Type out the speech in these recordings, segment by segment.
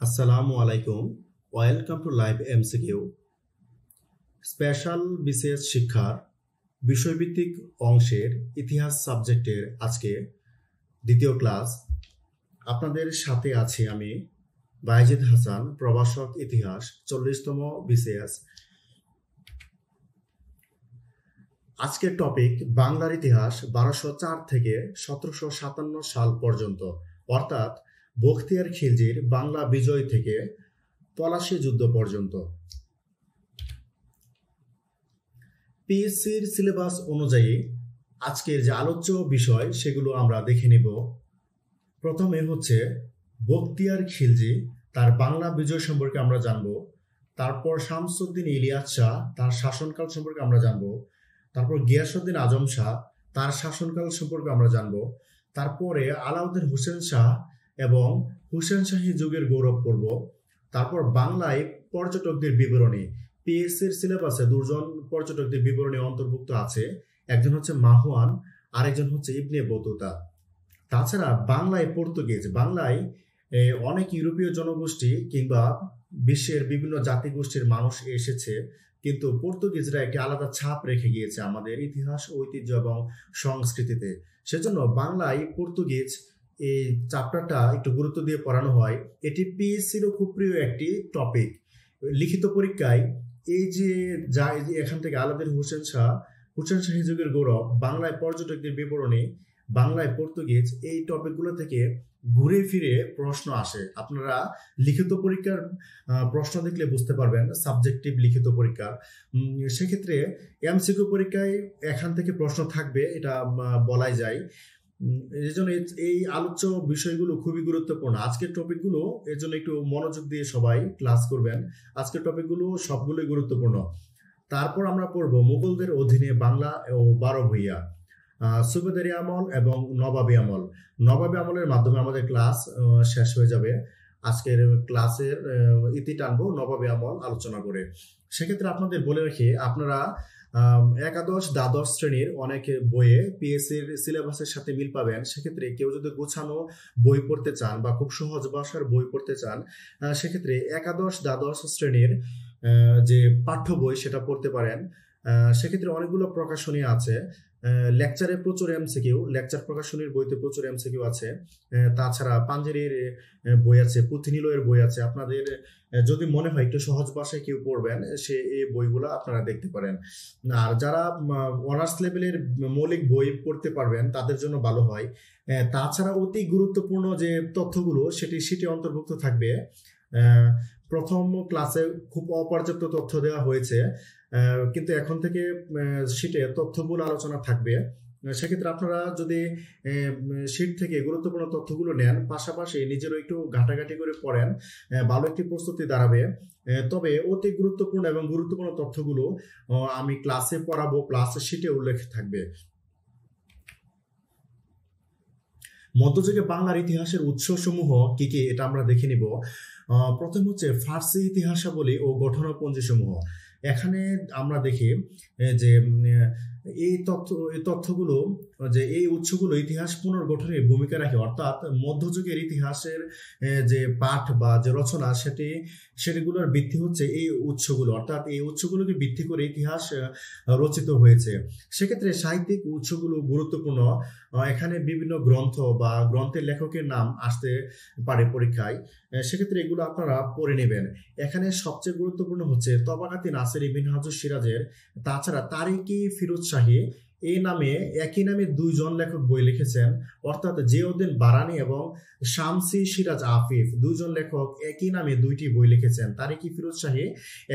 আসসালামু আলাইকুম। Welcome to live MCQ. Special বিশেষ শিক্ষার বিষয়ভিত্তিক অংশের ইতিহাস সাবজেক্টের আজকে দ্বিতীয় ক্লাস। আপনাদের সাথে আছি আমি বাইজিদ হাসান, প্রভাষক ইতিহাস 40তম বিসিএস। আজকের টপিক বাংলার ইতিহাস 1204 থেকে 1757 সাল পর্যন্ত, অর্থাৎ বখতিয়ার খিলজির বাংলা বিজয় থেকে পলাশী যুদ্ধ পর্যন্ত। পিএসসির সিলেবাস অনুযায়ী আজকের যে আলোচ্য বিষয় সেগুলো আমরা দেখে নেব। প্রথমে হচ্ছে বখতিয়ার খিলজি, তার বাংলা বিজয় সম্পর্কে আমরা জানব। তারপর শামসুদ্দিন ইলিয়াস শাহ, তার শাসনকাল সম্পর্কে আমরা জানব। তারপর গিয়াসউদ্দিন আজম শাহ, তার শাসনকাল সম্পর্কে আমরা জানব। তারপরে আলাউদ্দিন হোসেন শাহ এবং হুসেন শাহী যুগের গৌরব পড়ব। তারপর বাংলায় পর্যটকদের বিবরণী, পিএসসির সিলেবাসে দুজন পর্যটকদের বিবরণী অন্তর্ভুক্ত আছে, একজন হচ্ছে মাহুয়ান, আরেকজন হচ্ছে ইবনে বতুতা। তাছাড়া বাংলায় পর্তুগিজ, বাংলায় অনেক ইউরোপীয় জনগোষ্ঠী কিংবা বিশ্বের বিভিন্ন জাতিগোষ্ঠীর মানুষ এসেছে, কিন্তু পর্তুগিজরা একটি আলাদা ছাপ রেখে গিয়েছে আমাদের ইতিহাস, ঐতিহ্য এবং সংস্কৃতিতে। সেজন্য বাংলায় পর্তুগিজ এই চ্যাপ্টারটা একটু গুরুত্ব দিয়ে পড়ানো হয়। এটি পিএসসিরও খুব প্রিয় একটি টপিক। লিখিত পরীক্ষায় এই যে এখান থেকে আলাউদ্দিন হোসেন শাহ, হুসেন শাহী যুগের গৌরব, বাংলায় পর্যটকদের বিবরণী, বাংলায় পর্তুগিজ, এই টপিকগুলো থেকে ঘুরে ফিরে প্রশ্ন আসে। আপনারা লিখিত পরীক্ষার প্রশ্ন দেখলে বুঝতে পারবেন, সাবজেক্টিভ লিখিত পরীক্ষা। সেক্ষেত্রে এমসিকিউ পরীক্ষায় এখান থেকে প্রশ্ন থাকবে, এটা বলাই যায়। এই জন্য এই আলোচ্য বিষয়গুলো খুবই গুরুত্বপূর্ণ। আজকের টপিকগুলো এর জন্য একটু মনোযোগ দিয়ে সবাই ক্লাস করবেন। আজকের টপিকগুলো সবগুলোই গুরুত্বপূর্ণ। তারপর আমরা পড়ব মুঘলদের অধীনে বাংলা ও 12 ভূঁইয়া, সুবেদারি আমল এবং নবাবী আমল। নবাবী আমলের মাধ্যমে আমাদের ক্লাস শেষ হয়ে যাবে। আজকের ক্লাসের ইতি টানবো নবাবী আমল আলোচনা করে। সেক্ষেত্রে আপনাদের বলে রাখি, আপনারা একাদশ দ্বাদশ শ্রেণীর অনেক বইয়ে পিএসসির সিলেবাসের সাথে মিল পাবেন। সেক্ষেত্রে কেউ যদি গোছানো বই পড়তে চান বা খুব সহজ ভাষার বই পড়তে চান, সেক্ষেত্রে একাদশ দ্বাদশ শ্রেণীর যে পাঠ্য বই সেটা পড়তে পারেন। সেক্ষেত্রে অনেকগুলো প্রকাশনী আছে। লেকচারে প্রচুর এমসিকিউ, লেকচার প্রকাশনীর বইতে প্রচুর এমসিকিউ আছে। তাছাড়া পাঞ্জেরির বই আছে, পুঁথিনিলয়ের বই আছে। আপনাদের যদি মনে হয় একটু সহজ ভাষায় কেউ পড়বেন, সে এই বইগুলো আপনারা দেখতে পারেন। আর যারা অনার্স লেভেলের মৌলিক বই পড়তে পারবেন তাদের জন্য ভালো হয়। তাছাড়া অতি গুরুত্বপূর্ণ যে তথ্যগুলো সেটি অন্তর্ভুক্ত থাকবে। প্রথম ক্লাসে খুব অপর্যাপ্ত তথ্য দেওয়া হয়েছে, কিন্তু এখন থেকে শিটে তথ্যগুলো আলোচনা থাকবে। সেক্ষেত্রে আপনারা যদি শিট থেকে গুরুত্বপূর্ণ তথ্যগুলো নেন, পাশাপাশি নিজেরও একটু ঘাটাঘাটি করে পড়েন, ভালো একটি প্রস্তুতি দাঁড়াবে। তবে অতি গুরুত্বপূর্ণ এবং গুরুত্বপূর্ণ তথ্যগুলো আমি ক্লাসে পড়াবো, প্লাস শিটে উল্লেখ থাকবে। মধ্যযুগে বাংলার ইতিহাসের উৎসসমূহ কি কি এটা আমরা দেখে নিব। প্রথম হচ্ছে ফার্সি ইতিহাসাবলী ও গঠনপঞ্জি সমূহ। এখানে আমরা দেখি যে এই তথ্যগুলো, যে এই উৎসগুলো ইতিহাস পুনর্গঠনের ভূমিকা রাখে, অর্থাৎ মধ্যযুগের ইতিহাসের যে পাঠ বা যে রচনা সেগুলোর ভিত্তি হচ্ছে এই উৎসগুলো, অর্থাৎ এই উৎসগুলোকে ভিত্তি করে ইতিহাস রচিত হয়েছে। সেক্ষেত্রে সাহিত্যিক উৎসগুলো গুরুত্বপূর্ণ। এখানে বিভিন্ন গ্রন্থ বা গ্রন্থের লেখকের নাম আসতে পারে পরীক্ষায়, সেক্ষেত্রে এগুলো আপনারা পড়ে নেবেন। এখানে সবচেয়ে গুরুত্বপূর্ণ হচ্ছে তবাকাতি নাসিরি মিনহাজুস সিরাজের, তাছাড়া তারিকি ফিরোজ শাহী এই নামে একই নামে দুইজন লেখক বই লিখেছেন, অর্থাৎ জিয়াউদ্দিন বারানি এবং শামসি সিরাজ আফিফ, দুইজন লেখক একই নামে দুইটি বই লিখেছেন। তারিকি ফিরোজ শাহী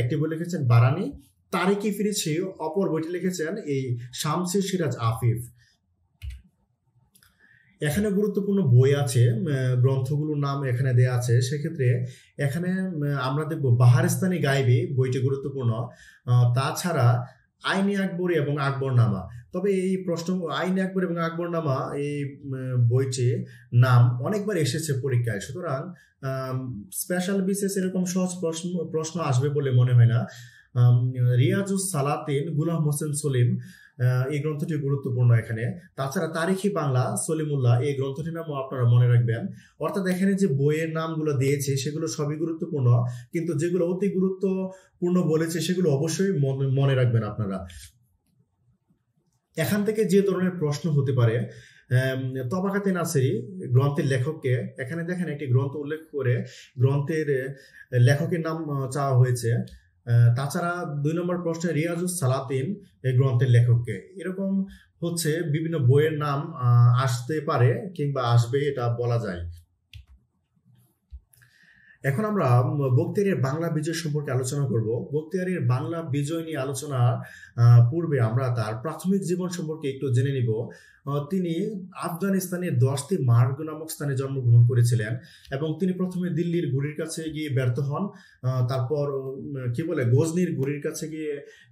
একটি বই লিখেছেন বারানি, তারিকি ফিরোজ শাহী অপর বইটি লিখেছেন এই শামসি সিরাজ আফিফ। এখানে গুরুত্বপূর্ণ বই আছে, গ্রন্থগুলোর নাম এখানে দেয়া আছে। সেক্ষেত্রে এখানে আমরা দেখব বাহারিস্তানি গায়েবী বইটি গুরুত্বপূর্ণ। তাছাড়া আইনি আকবরী এবং আকবরনামা। তবে এই প্রশ্ন আইনি আকবর এবং আকবরনামা এই বইটি নাম অনেকবার এসেছে পরীক্ষায়, সুতরাং স্পেশাল বিশেষ এরকম সহজ প্রশ্ন আসবে বলে মনে হয় না। রিয়াজুস সালাতিন গুলাম হোসেন সলিম এই গ্রন্থটি গুরুত্বপূর্ণ এখানে। তাছাড়া তারিখি বাংলা সলিমুল্লাহ এই গ্রন্থটির নামও আপনারা মনে রাখবেন। অর্থাৎ এখানে যে বইয়ের নামগুলো দিয়েছে সেগুলো সবই গুরুত্বপূর্ণ, কিন্তু যেগুলো অতি গুরুত্বপূর্ণ বলেছে সেগুলো অবশ্যই মনে রাখবেন আপনারা। এখান থেকে যে ধরনের প্রশ্ন হতে পারে, তবাকাতে নাসিরি গ্রন্থের লেখককে, এখানে দেখেন একটি গ্রন্থ উল্লেখ করে গ্রন্থের লেখকের নাম চাওয়া হয়েছে। তাছাড়া 2 নম্বর প্রশ্নে রিয়াজুস সালাতিন এই গ্রন্থের লেখককে। এরকম হচ্ছে বিভিন্ন বইয়ের নাম আসতে পারে কিংবা আসবে, এটা বলা যায়। এখন আমরা বখতিয়ারের বাংলা বিজয় সম্পর্কে আলোচনা করব। বখতিয়ারের বাংলা বিজয় নিয়ে আলোচনার পূর্বে আমরা তার প্রাথমিক জীবন সম্পর্কে একটু জেনে নিব। তিনি আফগানিস্তানের 10টি মার্গ নামক স্থানে জন্মগ্রহণ করেছিলেন এবং তিনি প্রথমে দিল্লির গুড়ির কাছে গিয়ে ব্যর্থ হন, তারপর গজনির গুড়ির কাছে গিয়ে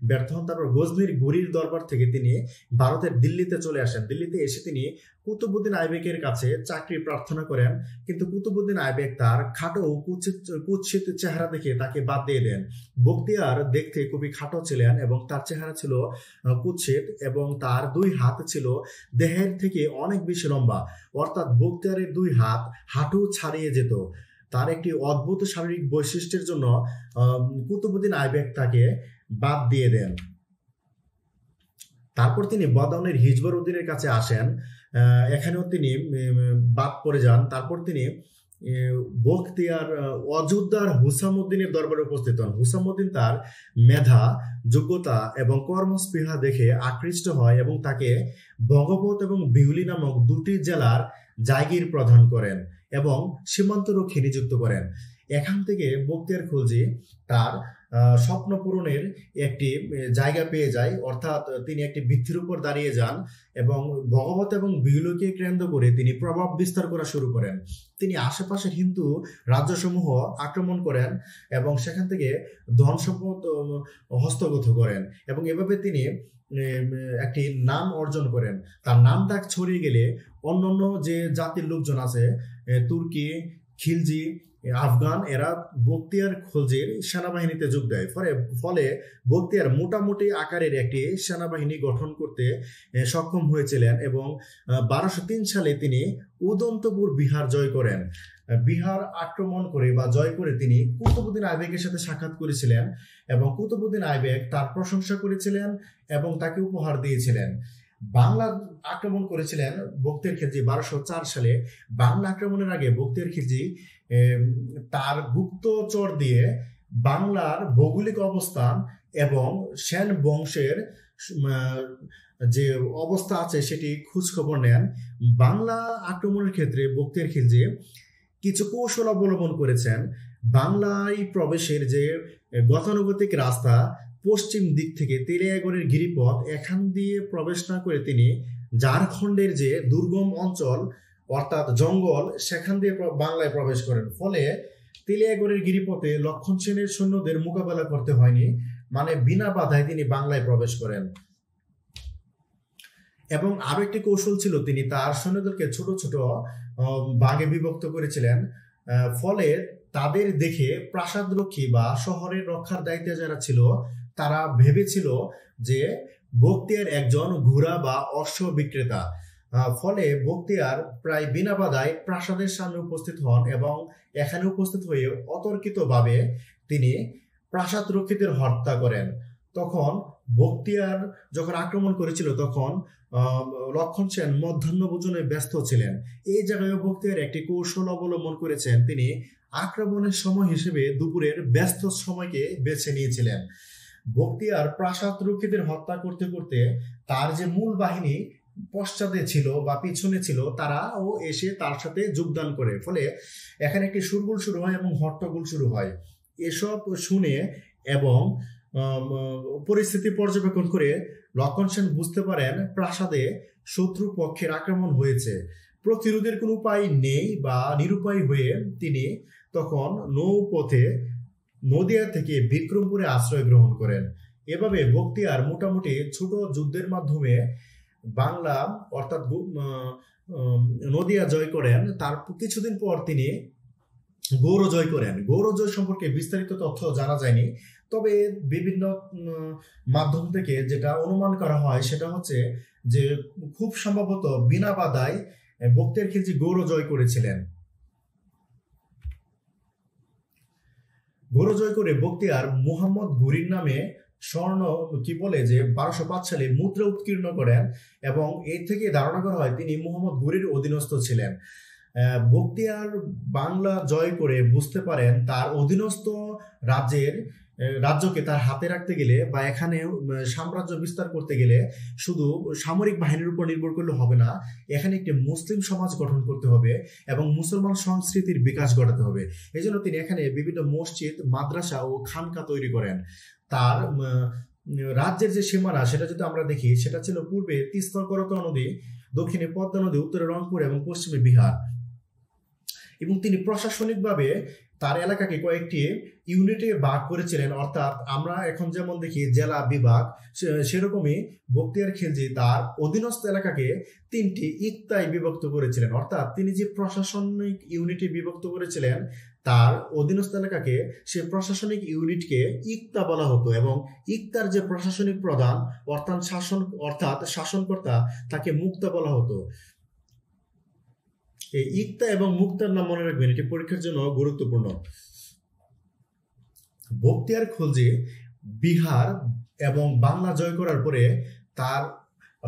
ব্যর্থ হন, তারপর গজনির গুড়ির দরবার থেকে তিনি ভারতের দিল্লিতে চলে আসেন। দিল্লিতে এসে তিনি কুতুবউদ্দিন আইবেকের কাছে চাকরি প্রার্থনা করেন, কিন্তু কুতুবউদ্দিন আইবেক তার খাটো কুৎসিত চেহারা দেখে তাকে বাদ দিয়ে দেন। বখতিয়ার দেখতে খুবই খাটো ছিলেন এবং তার চেহারা ছিল কুৎসিত এবং তার 2 হাত ছিল দেহের থেকে অনেক বেশি লম্বা, অর্থাৎ বখতিয়ারের 2 হাত হাঁটু ছাড়িয়ে যেত। তার একটি অদ্ভুত শারীরিক বৈশিষ্ট্যের জন্য কুতুবউদ্দিন আইবেক তাকে বাদ দিয়ে দেন। তারপর তিনি বদাউনের হিজবর উদ্দিনের কাছে আসেন, এখানেও তিনি বাদ পড়ে যান। তারপর তিনি বখতিয়ার অযোধ্যার হুসামউদ্দিনের দরবারে উপস্থিত হন। হুসামউদ্দিন তার মেধা, যোগ্যতা এবং কর্মস্পৃহা দেখে আকৃষ্ট হয় এবং তাকে ভগবত এবং বিহুলি নামক 2টি জেলার জায়গির প্রদান করেন এবং সীমান্তরক্ষী নিযুক্ত করেন। এখান থেকে বখতিয়ার খিলজি তার স্বপ্ন পূরণের একটি জায়গা পেয়ে যায়, অর্থাৎ তিনি একটি ভিত্তির উপর দাঁড়িয়ে যান এবং ভগবত এবং বিহুলিকে কেন্দ্র করে তিনি প্রভাব বিস্তার করা শুরু করেন। তিনি আশেপাশের হিন্দু রাজ্যসমূহ আক্রমণ করেন এবং সেখান থেকে ধন সম্পদ হস্তগত করেন এবং এভাবে তিনি একটি নাম অর্জন করেন। তার নাম ডাক ছড়িয়ে গেলে অন্যান্য যে জাতির লোকজন আছে, তুর্কি, খিলজি, আফগান, এরা বখতিয়ার খিলজির সেনাবাহিনীতে যোগ দেয়। ফলে বখতিয়ার মোটামুটি আকারের একটি সেনাবাহিনী গঠন করতে সক্ষম হয়েছিলেন এবং 1203 সালে তিনি উদন্তপুর বিহার জয় করেন। বিহার আক্রমণ করে বা জয় করে তিনি কুতুবউদ্দিন আইবেকের সাথে সাক্ষাৎ করেছিলেন এবং কুতুবউদ্দিন আইবেক তার প্রশংসা করেছিলেন এবং তাকে উপহার দিয়েছিলেন। বাংলা আক্রমণ করেছিলেন বখতিয়ার খিলজি 1204 সালে। বাংলা আক্রমণের আগে বখতিয়ার খিলজি তার গুপ্তচর দিয়ে বাংলার ভৌগোলিক অবস্থান এবং সেন বংশের যে অবস্থা আছে সেটি খোঁজ খবর নেন। বাংলা আক্রমণের ক্ষেত্রে বখতিয়ার খিলজি কিছু কৌশল অবলম্বন করেছেন। বাংলায় প্রবেশের যে গতানুগতিক রাস্তা, পশ্চিম দিক থেকে তেলিয়াগড়ের গিরিপথ, এখান দিয়ে প্রবেশ না করে তিনি ঝাড়খণ্ডের যে দুর্গম অঞ্চল অর্থাৎ জঙ্গল, সেখান দিয়ে বাংলায় প্রবেশ করেন। ফলে তেলিয়াগড়ের গিরিপথে লক্ষণ সেনের সৈন্যদের মোকাবেলা করতে হয়নি, মানে বিনা বাধায় তিনি বাংলায় প্রবেশ করেন। এবং আরো একটি কৌশল ছিল, তিনি তার সৈন্যদেরকে ছোট ছোট ভাগে বিভক্ত করেছিলেন। ফলে তাদের দেখে প্রাসাদ রক্ষী বা শহরের রক্ষার দায়িত্বে যারা ছিল তারা ভেবেছিল যে বখতিয়ার একজন ঘোড়া বা অশ্ব বিক্রেতা। ফলে বখতিয়ার প্রায় বিনা বাধায় প্রাসাদের সামনে উপস্থিত হন এবং এখানে উপস্থিত হয়ে অতর্কিতভাবে তিনি প্রাসাদ রক্ষীদের হত্যা করেন। তখন বখতিয়ার যখন আক্রমণ করেছিল তখন লক্ষণ সেন মধ্যাহ্ন ভোজনে ব্যস্ত ছিলেন। এই জায়গায় বখতিয়ার একটি কৌশল অবলম্বন করেছেন, তিনি আক্রমণের সময় হিসেবে দুপুরের ব্যস্ত সময়কে বেছে নিয়েছিলেন। বখতিয়ার প্রাসাদ রক্ষীদের হত্যা করতে করতে তার যে মূল বাহিনী পশ্চাতে ছিল বা পিছনে ছিল তারাও এসে তার সাথে যোগদান করে। ফলে এখানে একটি শোরগোল শুরু হয় এবং হট্টগোল শুরু হয়। এসব শুনে এবং পরিস্থিতি পর্যবেক্ষণ করে লক্ষণ সেন বুঝতে পারেন প্রাসাদে শত্রু পক্ষের আক্রমণ হয়েছে, প্রতিরোধের কোনো উপায় নেই বা নিরুপায় হয়ে তিনি তখন নৌপথে নদিয়া থেকে বিক্রমপুরে আশ্রয় গ্রহণ করেন। এভাবে বখতিয়ার মোটামুটি ছোট যুদ্ধের মাধ্যমে বাংলা অর্থাৎ নদিয়া জয় করেন। তার কিছুদিন পর তিনি গৌড় জয় করেন। গৌড় জয় সম্পর্কে বিস্তারিত তথ্য জানা যায়নি, তবে বিভিন্ন মাধ্যম থেকে যেটা অনুমান করা হয় সেটা হচ্ছে যে খুব সম্ভবত বিনা বাধায় বখতিয়ার খিলজি গৌড় জয় করেছিলেন। গৌড় জয় করে বখতিয়ার মুহাম্মদ ঘুরির নামে স্বর্ণ কি বলে যে 1205 সালে মুদ্রা উৎকীর্ণ করেন এবং এর থেকে ধারণা করা হয় তিনি মুহাম্মদ ঘুরির অধীনস্থ ছিলেন। বখতিয়ার বাংলা জয় করে বুঝতে পারেন তার অধীনস্থ রাজ্যকে তার হাতে রাখতে গেলে বা এখানে সাম্রাজ্য বিস্তার করতে গেলে শুধু সামরিক বাহিনীর উপর নির্ভর করলে হবে না, এখানে একটি মুসলিম সমাজ গঠন করতে হবে এবং মুসলমান সংস্কৃতির বিকাশ ঘটাতে হবে। এই জন্য তিনি এখানে বিভিন্ন মসজিদ, মাদ্রাসা ও খানকা তৈরি করেন। তার রাজ্যের যে সীমানা সেটা যদি আমরা দেখি, সেটা ছিল পূর্বে তিস্তা করতোয়া নদী, দক্ষিণে পদ্মা নদী, উত্তরে রংপুর এবং পশ্চিমে বিহার। এবং তিনি প্রশাসনিকভাবে তার এলাকাকে কয়েকটি ইউনিটে ভাগ করেছিলেন, অর্থাৎ আমরা এখন যেমন দেখি জেলা, বিভাগ, সেরকমই বখতিয়ার খিলজি তার অধীনস্থ এলাকাকে 3টি ইক্তায় বিভক্ত করেছিলেন। অর্থাৎ তিনি যে প্রশাসনিক ইউনিটে বিভক্ত করেছিলেন তার অধীনস্থ এলাকাকে, সে প্রশাসনিক ইউনিটকে ইক্তা বলা হতো এবং ইক্তার যে প্রশাসনিক প্রধান অর্থাৎ শাসনকর্তা তাকে মুক্তা বলা হতো। এই ইক্তা এবং মুক্তার নাম মনে রাখবেন, এটি পরীক্ষার জন্য গুরুত্বপূর্ণ। বখতিয়ার খিলজি বিহার এবং বাংলা জয় করার পরে তার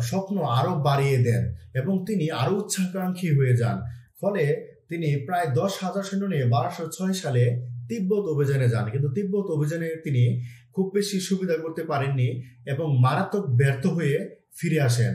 স্বপ্ন আরো বাড়িয়ে দেন এবং তিনি আরো উচ্চাকাঙ্ক্ষী হয়ে যান। ফলে তিনি প্রায় 10,000 সৈন্য নিয়ে 1206 সালে তিব্বত অভিযানে যান, কিন্তু তিব্বত অভিযানে তিনি খুব বেশি সুবিধা করতে পারেননি এবং মারাত্মক ব্যর্থ হয়ে ফিরে আসেন।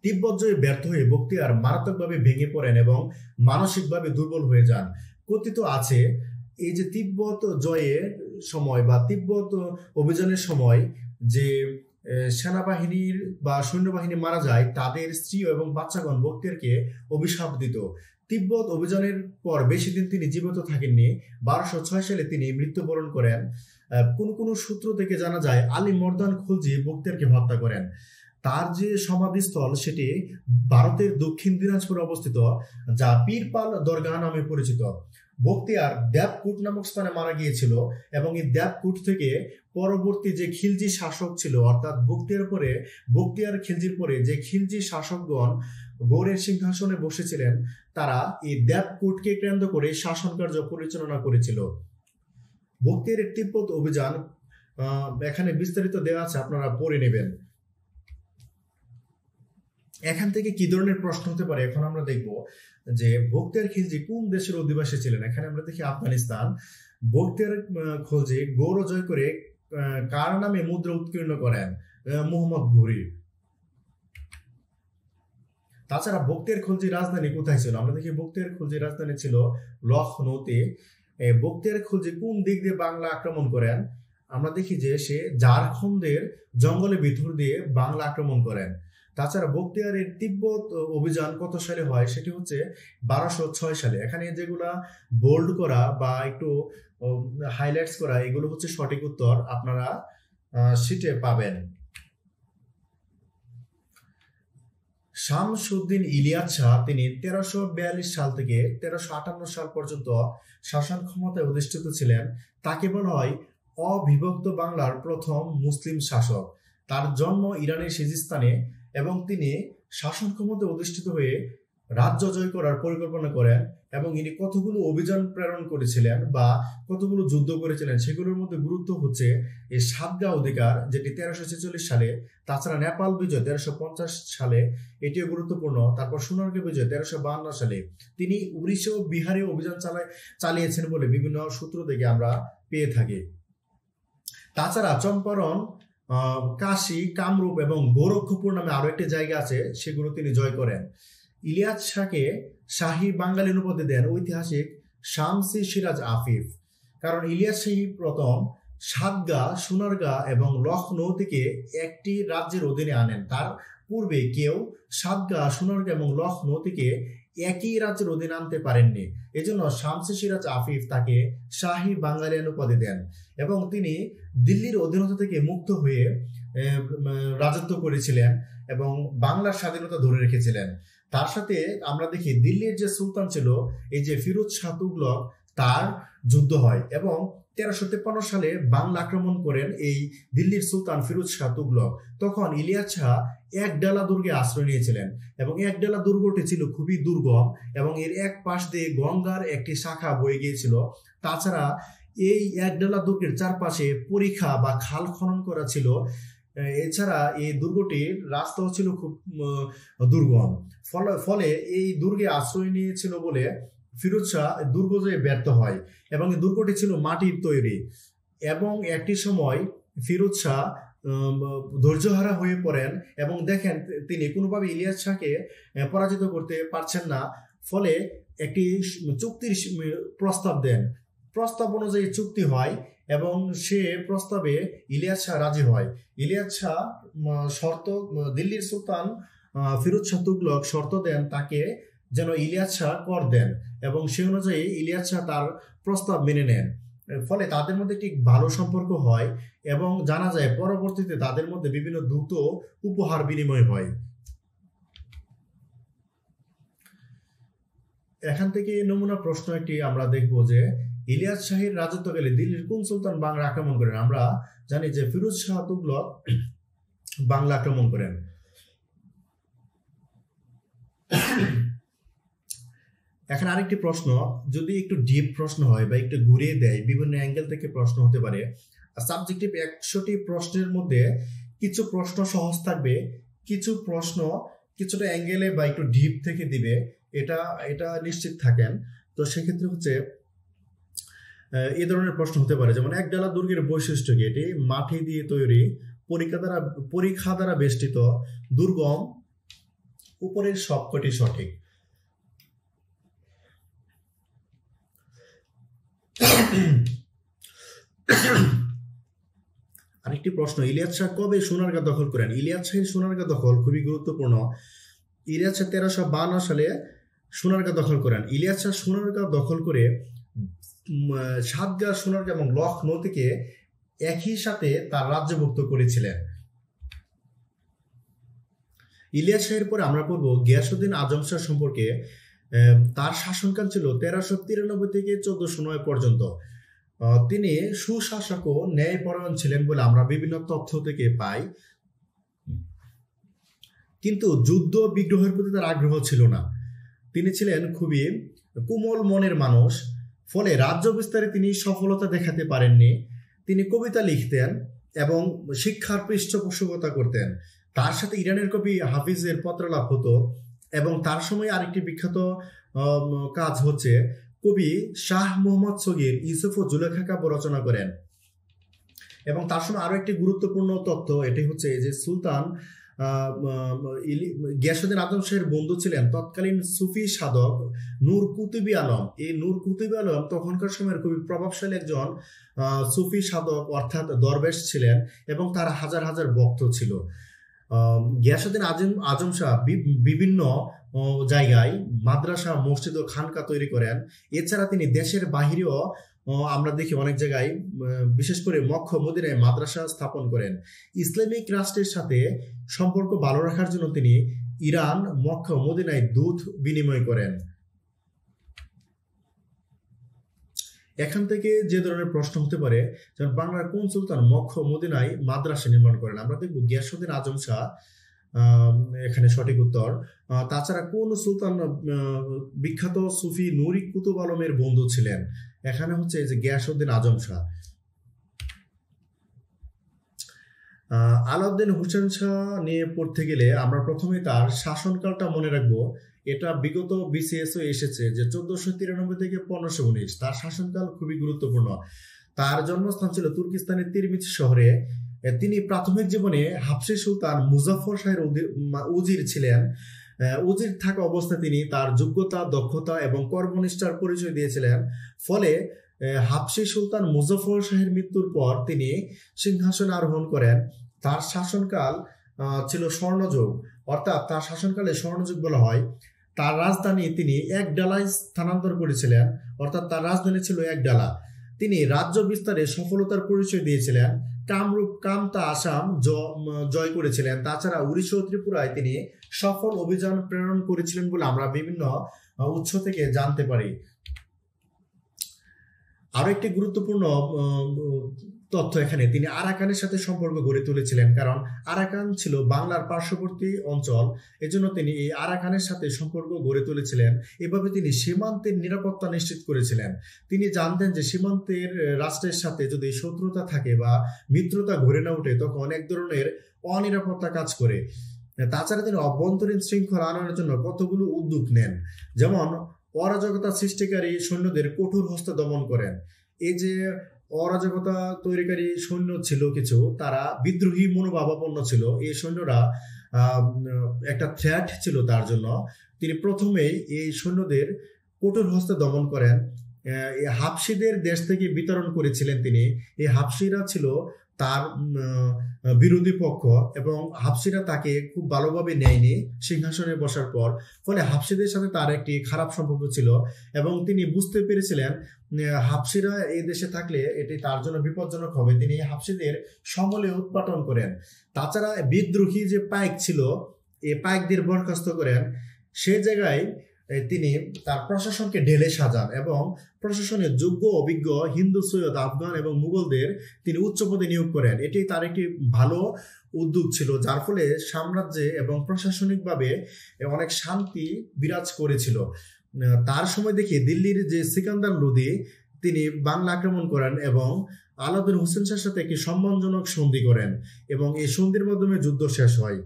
তিব্বত জয়ে ব্যর্থ হয়ে বখতিয়ার মারাত্মকভাবে ভেঙে পড়েন এবং মানসিকভাবে দুর্বল হয়ে যান। কথিত আছে এই যে তিব্বত জয়ের সময় বা তিব্বত অভিযানের সময় যে সেনাবাহিনীর বা সৈন্যবাহিনী মারা যায়, তাদের স্ত্রী এবং বাচ্চাগণ বখতিয়ারকে অভিশাপ দিত। তিব্বত অভিযানের পর বেশি দিন তিনি জীবিত থাকেননি। 1206 সালে তিনি মৃত্যুবরণ করেন। কোন সূত্র থেকে জানা যায় আলী মর্দান খিলজি বখতিয়ারকে হত্যা করেন। তার যে সমাধিস্থল সেটি ভারতের দক্ষিণ দিনাজপুরে অবস্থিত, যা পীরপাল দরগাহ নামে পরিচিত। বখতিয়ার দেবকুট নামক স্থানে মারা গিয়েছিল এবং এই দেবকুট থেকে পরবর্তী যে খিলজি শাসক ছিল, অর্থাৎ বখতিয়ার খিলজির পরে যে খিলজি শাসকগণ গৌড়ের সিংহাসনে বসেছিলেন, তারা এই দেবকুটকে কেন্দ্র করে শাসন কার্য পরিচালনা করেছিল। বখতিয়ারের তিব্বত অভিযান এখানে বিস্তারিত দেওয়া আছে, আপনারা পড়ে নেবেন। এখান থেকে কি ধরনের প্রশ্ন হতে পারে এখন আমরা দেখব যে বখতিয়ার খিলজি কোন দেশের অধিবাসী ছিলেন। এখানে আমরা দেখি আফগানিস্তান। বখতিয়ার খিলজি গৌড় জয় করে কার নামে মুদ্রা উৎকীর্ণ করেন? মুহাম্মদ ঘুরি। তাছাড়া বখতিয়ার খিলজির রাজধানী কোথায় ছিল? আমরা দেখি বখতিয়ার খিলজির রাজধানী ছিল লখনৌতে। বখতিয়ার খিলজি কোন দিক দিয়ে বাংলা আক্রমণ করেন? আমরা দেখি যে সে ঝাড়খণ্ডের জঙ্গলের ভিতর দিয়ে বাংলা আক্রমণ করেন। তাছাড়া বখতিয়ারের তিব্বত অভিযান কত সালে হয়? সেটি হচ্ছে 1206 সালে। এখানে যেগুলা বোল্ড করা বা একটু হাইলাইটস করা, এগুলো হচ্ছে সঠিক উত্তর, আপনারা শিটে পাবেন। শামসুদ্দিন ইলিয়াস শাহ তিনি 1342 সাল থেকে 1358 সাল পর্যন্ত শাসন ক্ষমতায় অধিষ্ঠিত ছিলেন। তাকে বলা হয় অবিভক্ত বাংলার প্রথম মুসলিম শাসক। তার জন্ম ইরানের সিজিস্তানে এবং তিনি শাসন ক্ষমতায় অধিষ্ঠিত হয়ে রাজ্য জয় করার পরিকল্পনা করেন এবং ইনি কতগুলো অভিযান প্রেরণ করেছিলেন বা কতগুলো যুদ্ধ করেছিলেন, সেগুলোর মধ্যে গুরুত্ব হচ্ছে এই সাতগাঁ অধিকার, যেটি 1346 সালে, তাছাড়া নেপাল বিজয় 1350 সালে, এটিও গুরুত্বপূর্ণ। তারপর সোনারগাঁ বিজয় 1352 সালে। তিনি উড়িষ্যা ও বিহারে অভিযান চালিয়েছেন বলে বিভিন্ন সূত্র থেকে আমরা পেয়ে থাকি। তাছাড়া চম্পারণ, কাশী, কামরূপ এবং গোরক্ষপুর নামে আরো একটি জায়গা আছে, সেগুলো তিনি জয় করেন। ইলিয়াস শাহকে শাহী বাঙালি উপাধি দেন ঐতিহাসিক শামসি সিরাজ আফিফ, কারণ ইলিয়াস শাহী প্রথম সাতগাঁ, সোনারগাঁ এবং লখনৌ থেকে একটি রাজ্যের অধীনে আনেন। তার পূর্বে কেউ সাতগাঁ, সোনারগাঁ এবং লখনৌ থেকে একই রাজ্যের অধীনে আনতে পারেননি। এজন্য শামসে সিরাজ আফিফ তাকে শাহী বাঙালিয়ান উপাধি দেন এবং তিনি দিল্লির অধীনতা থেকে মুক্ত হয়ে রাজত্ব করেছিলেন এবং বাংলার স্বাধীনতা ধরে রেখেছিলেন। তার সাথে আমরা দেখি দিল্লির যে সুলতান ছিল এই যে ফিরোজ শাহ তুগলক, তার যুদ্ধ হয় এবং 1353 সালে বাংলা আক্রমণ করেন এই দিল্লির সুলতান ফিরোজ শাহ তুগলক। তখন ইলিয়াস শাহ একডালা দুর্গে আশ্রয় নিয়েছিলেন এবং একডালা দুর্গটি ছিল খুবই দুর্গম এবং এর এক পাশ দিয়ে গঙ্গার একটি শাখা বয়ে গিয়েছিল। তাছাড়া এই একডালা দুর্গের চারপাশে পরিখা বা খাল খনন করা ছিল। এছাড়া এই দুর্গটির রাস্তাও ছিল খুব দুর্গম। ফলে এই দুর্গে আশ্রয় নিয়েছিল বলে ফিরোজ শাহ দুর্গ জয়ে ব্যর্থ হয় এবং এই দুর্গটি ছিল মাটির তৈরি এবং একটি সময় ফিরোজ শাহ ধৈর্যহারা হয়ে পড়েন এবং দেখেন তিনি কোনোভাবে ইলিয়াস শাহকে পরাজিত করতে পারছেন না। ফলে একটি চুক্তির প্রস্তাব দেন। প্রস্তাব অনুযায়ী চুক্তি হয় এবং সে প্রস্তাবে ইলিয়াস শাহ রাজি হয়। ইলিয়াস শাহ দিল্লির সুলতান ফিরোজ শাহ তুগলক শর্ত দেন তাকে যেন ইলিয়াস শাহ কর দেন এবং সে অনুযায়ী ইলিয়াস শাহ তার প্রস্তাব মেনে নেন। ফলে তাদের মধ্যে একটি ভালো সম্পর্ক হয় এবং জানা যায় পরবর্তীতে তাদের মধ্যে বিভিন্ন দ্রুত উপহার বিনিময় হয়। এখান থেকে নমুনা প্রশ্ন একটি আমরা দেখব যে ইলিয়াস শাহের রাজত্বকালে দিল্লির কোন সুলতান বাংলা আক্রমণ করেন? আমরা জানি যে ফিরোজ শাহ তুগলক বাংলা আক্রমণ করেন। এখন আরেকটি প্রশ্ন, যদি একটু ডিপ প্রশ্ন হয় বা একটু ঘুরিয়ে দেয়, বিভিন্ন অ্যাঙ্গেল থেকে প্রশ্ন হতে পারে। সাবজেক্টিভ 100টি প্রশ্নের মধ্যে কিছু প্রশ্ন সহজ থাকবে, কিছু প্রশ্ন কিছুটা অ্যাঙ্গেলে বা একটু ডিপ থেকে দিবে, এটা নিশ্চিত থাকেন। তো সেক্ষেত্রে হচ্ছে এই ধরনের প্রশ্ন হতে পারে, যেমন একডালা দুর্গের বৈশিষ্ট্য কি? এটি মাটি দিয়ে তৈরি, পরিখা দ্বারা বেষ্টিত, দুর্গম, উপরের সবকটি সঠিক। আরেকটি প্রশ্ন, ইলিয়াস শাহ কবে সোনারগাঁ দখল করেন? ইলিয়াস শাহের সোনারগাঁ দখল খুবই গুরুত্বপূর্ণ। ইলিয়াস শাহ 1352 সালে সোনারগাঁ দখল করেন। ইলিয়াস শাহ সোনারগাঁ দখল করে সাতগাঁ, সোনারগাঁ এবং লখনৌ থেকে একই সাথে তার রাজ্যভুক্ত করেছিলেন। ইলিয়াস শাহের পরে আমরা পড়ব গিয়াসউদ্দিন আজম শাহ সম্পর্কে। তার শাসনকাল ছিল 1393 থেকে 1409 পর্যন্ত। তিনি সুশাসক ও ন্যায়পরায়ণ ছিলেন বলে আমরা বিভিন্ন তথ্য থেকে পাই, কিন্তু যুদ্ধ বিগ্রহের প্রতি তার আগ্রহ ছিল না। তিনি ছিলেন খুবই কোমল মনের মানুষ, ফলে রাজ্য বিস্তারে তিনি সফলতা দেখাতে পারেননি। তিনি কবিতা লিখতেন এবং শিক্ষার পৃষ্ঠপোষকতা করতেন। তার সাথে ইরানের কবি হাফিজের পত্রালাপ হতো এবং তার সময় আরেকটি বিখ্যাত কাজ হচ্ছে কবি শাহ মোহাম্মদ সগীর ইউসুফ ও জুলেখা কাব্য রচনা করেন। এবং তার সময় আরো একটি গুরুত্বপূর্ণ তথ্য, এটি হচ্ছে যে সুলতান গিয়াসউদ্দিন আজম শাহের বন্ধু ছিলেন তৎকালীন সুফি সাধক নূর কুতুবী আলম। এই নূর কুতুবী আলম তখনকার সময়ের খুবই প্রভাবশালী একজন সুফি সাধক অর্থাৎ দরবেশ ছিলেন এবং তার হাজার হাজার ভক্ত ছিল। গিয়াসউদ্দিন আজম শাহ বিভিন্ন জায়গায় মাদ্রাসা, মসজিদ ও খানকা তৈরি করেন। এছাড়া তিনি দেশের বাহিরেও আমরা দেখি অনেক জায়গায়, বিশেষ করে মক্কা মদিনায় মাদ্রাসা স্থাপন করেন। ইসলামিক রাষ্ট্রের সাথে সম্পর্ক ভালো রাখার জন্য তিনি ইরান, মক্কা মদিনায় দুধ বিনিময় করেন। এখান থেকে যে ধরনের প্রশ্ন হতে পারে, যেমন বাংলার কোন সুলতান মক্কা মদিনায় মাদ্রাসা নির্মাণ করেন? আমরা দেখব গিয়াসউদ্দিন আজম শাহ এখানে সঠিক উত্তর। তাছাড়া কোন সুলতান বিখ্যাত সুফি নুরি কুতুব আলমের বন্ধু ছিলেন? এখানে হচ্ছে যে গিয়াসউদ্দিন আজম শাহ। আলাউদ্দিন হোসেন শাহ নিয়ে পড়তে গেলে আমরা প্রথমে তার শাসনকালটা মনে রাখবো। এটা বিগত বিসিএসও এসেছে যে 1493 থেকে 1519, তার শাসনকাল খুবই গুরুত্বপূর্ণ। তার জন্মস্থান ছিল তুর্কিস্তানের তিরমিজ শহরে। তিনি প্রাথমিক জীবনে হাবশী সুলতান মুজাফফর শাহের উজির ছিলেন। উজির থাকা অবস্থায় তিনি তার যোগ্যতা, দক্ষতা এবং কর্মনিষ্ঠার পরিচয় দিয়েছিলেন। ফলে হাবশী সুলতান মুজাফফর শাহের মৃত্যুর পর তিনি সিংহাসনে আরোহণ করেন। তার শাসনকাল ছিল স্বর্ণযুগ, অর্থাৎ তার শাসনকালে স্বর্ণযুগ বলা হয়। তার রাজধানী তিনি এক ডালায় স্থানান্তর করেছিলেন, অর্থাৎ তার রাজধানী ছিল এক ডালা। তিনি রাজ্য বিস্তারে সফলতার পরিচয় দিয়েছিলেন। কামরূপ, কামতা, আসাম জয় করেছিলেন। তাছাড়া উড়িষ্যা ও ত্রিপুরায় তিনি সফল অভিযান প্রেরণ করেছিলেন বলে আমরা বিভিন্ন উৎস থেকে জানতে পারি। আরো একটি গুরুত্বপূর্ণ তথ্য এখানে, তিনি আরাকানের সাথে সম্পর্ক গড়ে তুলেছিলেন, কারণ আরাকান ছিল বাংলার পার্শ্ববর্তী অঞ্চল, এজন্য তিনি এই আরাকানের সাথে সম্পর্ক গড়ে তুলেছিলেন। এভাবে তিনি সীমান্তের নিরাপত্তা নিশ্চিত করেছিলেন। তিনি জানতেন যে সীমান্তের রাষ্ট্রের সাথে যদি শত্রুতা থাকে বা মিত্রতা গড়ে না ওঠে তখন এক ধরনের অনিরাপত্তা কাজ করে। তাছাড়া তিনি অভ্যন্তরীণ শৃঙ্খলা আনার জন্য কতগুলো উদ্যোগ নেন, যেমন অরাজকতা সৃষ্টিকারী সৈন্যদের কঠোর হস্তে দমন করেন। এই যে অরাজকতা তৈরিকারী সৈন্য ছিল কিছু, তারা বিদ্রোহী মনোভাবাপন্ন ছিল, এই সৈন্যরা একটা থ্রেট ছিল তার জন্য। তিনি প্রথমেই এই সৈন্যদের কঠোর হস্তে দমন করেন। হাবশিদের দেশ থেকে বিতরণ করেছিলেন তিনি। এই হাবশিরা ছিল তার বিরোধী পক্ষ এবং হাবশিরা তাকে খুব ভালোভাবে নেয়নি সিংহাসনে বসার পর, ফলে হাবশিদের সাথে তার একটি খারাপ সম্পর্ক ছিল এবং তিনি বুঝতে পেরেছিলেন হাবশিরা এই দেশে থাকলে এটি তার জন্য বিপজ্জনক হবে। তিনি হাবশিদের সমূলে উৎপাটন করেন। তাছাড়া বিদ্রোহী যে পাইক ছিল, এই পাইকদের বরখাস্ত করেন। সেই জায়গায় তিনি তার প্রশাসনকে ঢেলে সাজান এবং প্রশাসনের যোগ্য অভিজ্ঞ হিন্দু, সৈয়দ, আফগান এবং মুঘলদের তিনি উচ্চ পদে নিয়োগ করেন। এটি তার একটি ভালো উদ্যোগ ছিল, যার ফলে সাম্রাজ্যে এবং প্রশাসনিকভাবে অনেক শান্তি বিরাজ করেছিল। তার সময় দেখি দিল্লির যে সিকান্দার লোদি, তিনি বাংলা আক্রমণ করেন এবং আলাউদ্দিন হোসেন শাহের সাথে একটি সম্মানজনক সন্ধি করেন এবং এই সন্ধির মাধ্যমে যুদ্ধ শেষ হয়।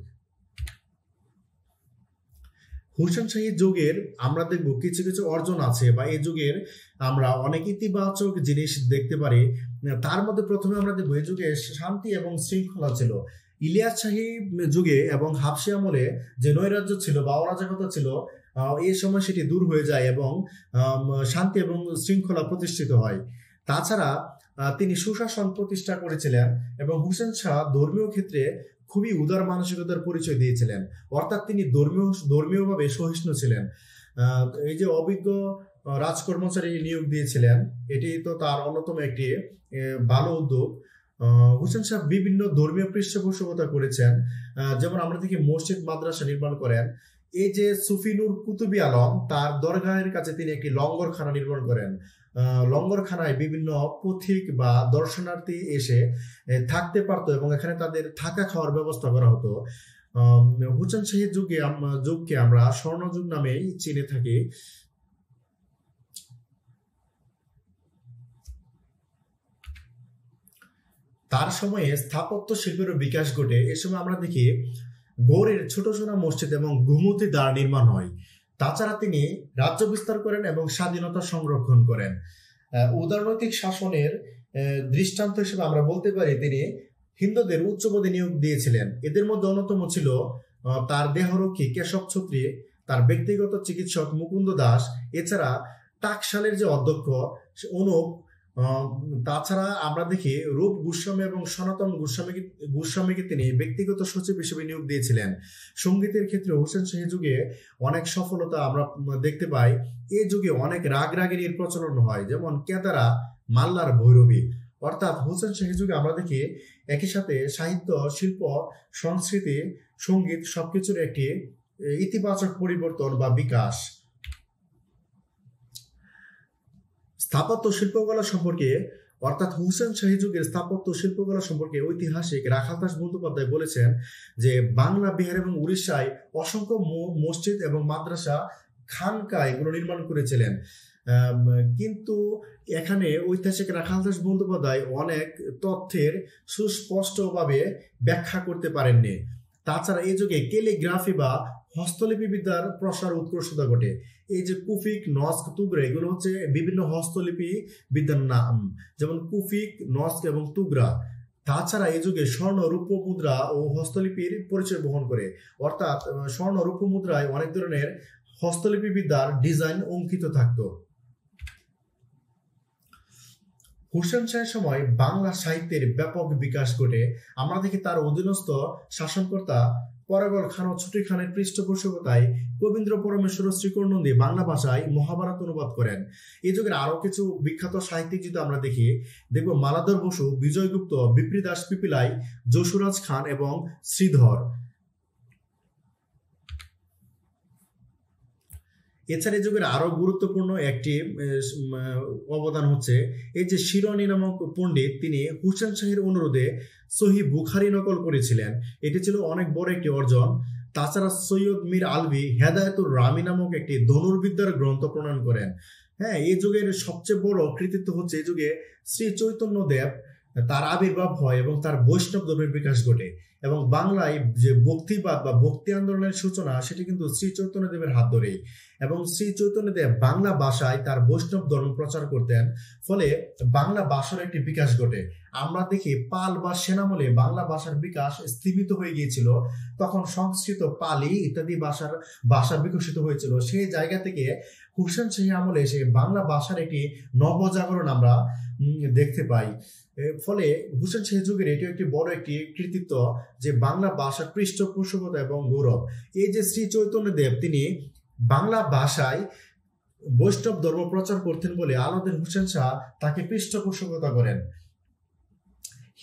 হোসেন শাহী যুগের আমরা দেখব কিছু কিছু অর্জন আছে বা এই যুগের আমরা অনেক ইতিবাচক জিনিস দেখতে পারি। তার মধ্যে প্রথমে আমরা দেখব এই যুগে শান্তি এবং শৃঙ্খলা ছিল। ইলিয়াস শাহী যুগে এবং হাবশি আমলে যে নৈরাজ্য ছিল বা অরাজকতা ছিল, এই সময় সেটি দূর হয়ে যায় এবং শান্তি এবং শৃঙ্খলা প্রতিষ্ঠিত হয়। তাছাড়া তিনি সুশাসন প্রতিষ্ঠা করেছিলেন এবং হোসেন শাহ ধর্মীয় ক্ষেত্রে খুবই উদার মানসিকতার পরিচয় দিয়েছিলেন, অর্থাৎ তিনি ধর্মীয়ভাবে সহিষ্ণু ছিলেন। এই যে অভিজ্ঞ রাজকর্মচারী নিয়োগ দিয়েছিলেন, এটি তো তার অন্যতম একটি ভালো উদ্যোগ। হোসেন শাহ বিভিন্ন ধর্মীয় পৃষ্ঠপোষকতা করেছেন, যেমন আমরা দেখি মসজিদ, মাদ্রাসা নির্মাণ করেন। এই যে সুফি নূর কুতুবী আলম, তার দরগাহের কাছে তিনি একটি লঙ্গরখানা নির্মাণ করেন। লঙ্গরখানায় বিভিন্ন পথিক বা দর্শনার্থী এসে থাকতে পারতো এবং এখানে তাদের থাকা খাওয়ার ব্যবস্থা করা হতো। হোসেন শাহী যুগকে আমরা স্বর্ণযুগ নামেই চিনে থাকি। তার সময়ে স্থাপত্য শিল্পেরও বিকাশ ঘটে। এ সময় আমরা দেখি গৌড়ের ছোট সোনা মসজিদ এবং ঘুমতি দ্বার নির্মাণ হয়। তাছাড়া তিনি রাজ্য বিস্তার করেন এবং স্বাধীনতা সংরক্ষণ করেন। উদারনৈতিক শাসনের দৃষ্টান্ত হিসেবে আমরা বলতে পারি তিনি হিন্দুদের উচ্চ পদে নিয়োগ দিয়েছিলেন। এদের মধ্যে অন্যতম ছিল তার দেহরক্ষী কেশব ছত্রী, তার ব্যক্তিগত চিকিৎসক মুকুন্দ দাস, এছাড়া টাকশালের যে অধ্যক্ষ অনুপ। তাছাড়া আমরা দেখি রূপ গোস্বামী এবং সনাতন গোস্বামীকে তিনি ব্যক্তিগত সচিব হিসেবে নিয়োগ দিয়েছিলেন। সঙ্গীতের ক্ষেত্রে হোসেন শাহী যুগে অনেক সফলতা আমরা দেখতে পাই। এই যুগে অনেক রাগরাগিনীর প্রচলন হয়, যেমন কেদারা, মাল্লার ভৈরবী। অর্থাৎ হোসেন শাহী যুগে আমরা দেখি একই সাথে সাহিত্য, শিল্প, সংস্কৃতি, সঙ্গীত সবকিছুর একটি ইতিবাচক পরিবর্তন বা বিকাশ। স্থাপত্য শিল্পকলা সম্পর্কে, অর্থাৎ হোসেন শাহী যুগের স্থাপত্য শিল্পকলা সম্পর্কে ঐতিহাসিক রাখাল দাস বন্দ্যোপাধ্যায় বলেছেন যে বাংলা, বিহার এবং উড়িষ্যায় অসংখ্য মসজিদ এবং মাদ্রাসা, খানকা এগুলো নির্মাণ করেছিলেন। কিন্তু এখানে ঐতিহাসিক রাখাল দাস বন্দ্যোপাধ্যায় অনেক তথ্যের সুস্পষ্টভাবে ব্যাখ্যা করতে পারেননি। তাছাড়া এই যুগে ক্যালিগ্রাফি বা হস্তলিপি বিদ্যার প্রসার উৎকর্ষতা ঘটে। এই যে কুফিক, নস্ক, তুগরা এগুলো হচ্ছে বিভিন্ন হস্তলিপি বিদ্যার নাম, যেমন কুফিক, নস্ক এবং তুগরা। তাছাড়া এই যুগে স্বর্ণ, রৌপ্য মুদ্রা ও হস্তলিপির পরিচয় বহন করে, অর্থাৎ স্বর্ণ, রৌপ্য মুদ্রায় অনেক ধরনের হস্তলিপি বিদ্যার ডিজাইন অঙ্কিত থাকতো। হোসেন শাহের সময় বাংলা সাহিত্যের ব্যাপক বিকাশ ঘটে। আমরা দেখি তার অধীনস্থ শাসনকর্তা পরাগল খান ও ছুটি খানের পৃষ্ঠপোষকতায় কবীন্দ্র পরমেশ্বর শ্রীকরনন্দী বাংলা ভাষায় মহাভারত অনুবাদ করেন। এই যুগের আরো কিছু বিখ্যাত সাহিত্যিক যদি আমরা দেখি, দেখব মালাধর বসু, বিজয়গুপ্ত, বিপ্রদাস পিপিলাই, যশুরাজ খান এবং শ্রীধর। এছাড়া এই যুগের আরো গুরুত্বপূর্ণ একটি অবদান হচ্ছে এই যে শিরোনি নামক পণ্ডিত, তিনি হুসেন শাহের অনুরোধে সহি বুখারি নকল করেছিলেন। এটি ছিল অনেক বড় একটি অর্জন। তাছাড়া সৈয়দ মীর আলভী হেদায়েতুর রামি নামক একটি ধনুর্বিদ্যার গ্রন্থ প্রণয়ন করেন। হ্যাঁ, এই যুগের সবচেয়ে বড় কৃতিত্ব হচ্ছে এই যুগে শ্রী চৈতন্য দেব তার আবির্ভাব হয় এবং তার বৈষ্ণব ধর্মের বিকাশ ঘটে, এবং বাংলায় যে ভক্তিবাদ বা ভক্তি আন্দোলনের সূচনা সেটি কিন্তু শ্রী চৈতন্য দেবের হাত ধরেই, এবং শ্রী চৈতন্য দেব বাংলা ভাষায় তার বৈষ্ণব ধর্ম প্রচার করতেন, ফলে বাংলা ভাষার একটি বিকাশ ঘটে। আমরা দেখি পাল বা সেনামলে বাংলা ভাষার বিকাশ স্থিমিত হয়ে গিয়েছিল, তখন সংস্কৃত, পালি ইত্যাদি ভাষা বিকশিত হয়েছিল। সেই জায়গা থেকে হুসেন শাহী আমলে এসে বাংলা ভাষার একটি নবজাগরণ আমরা দেখতে পাই। ফলে হুসেন শাহী যুগের এটি একটি বড় একটি কৃতিত্ব যে বাংলা ভাষার পৃষ্ঠপোষকতা এবং গৌরব। এই যে শ্রী চৈতন্য দেব তিনি বাংলা ভাষায় বৈষ্ণব ধর্ম প্রচার করতেন বলে আলাউদ্দিন হোসেন শাহ তাকে পৃষ্ঠপোষকতা করেন।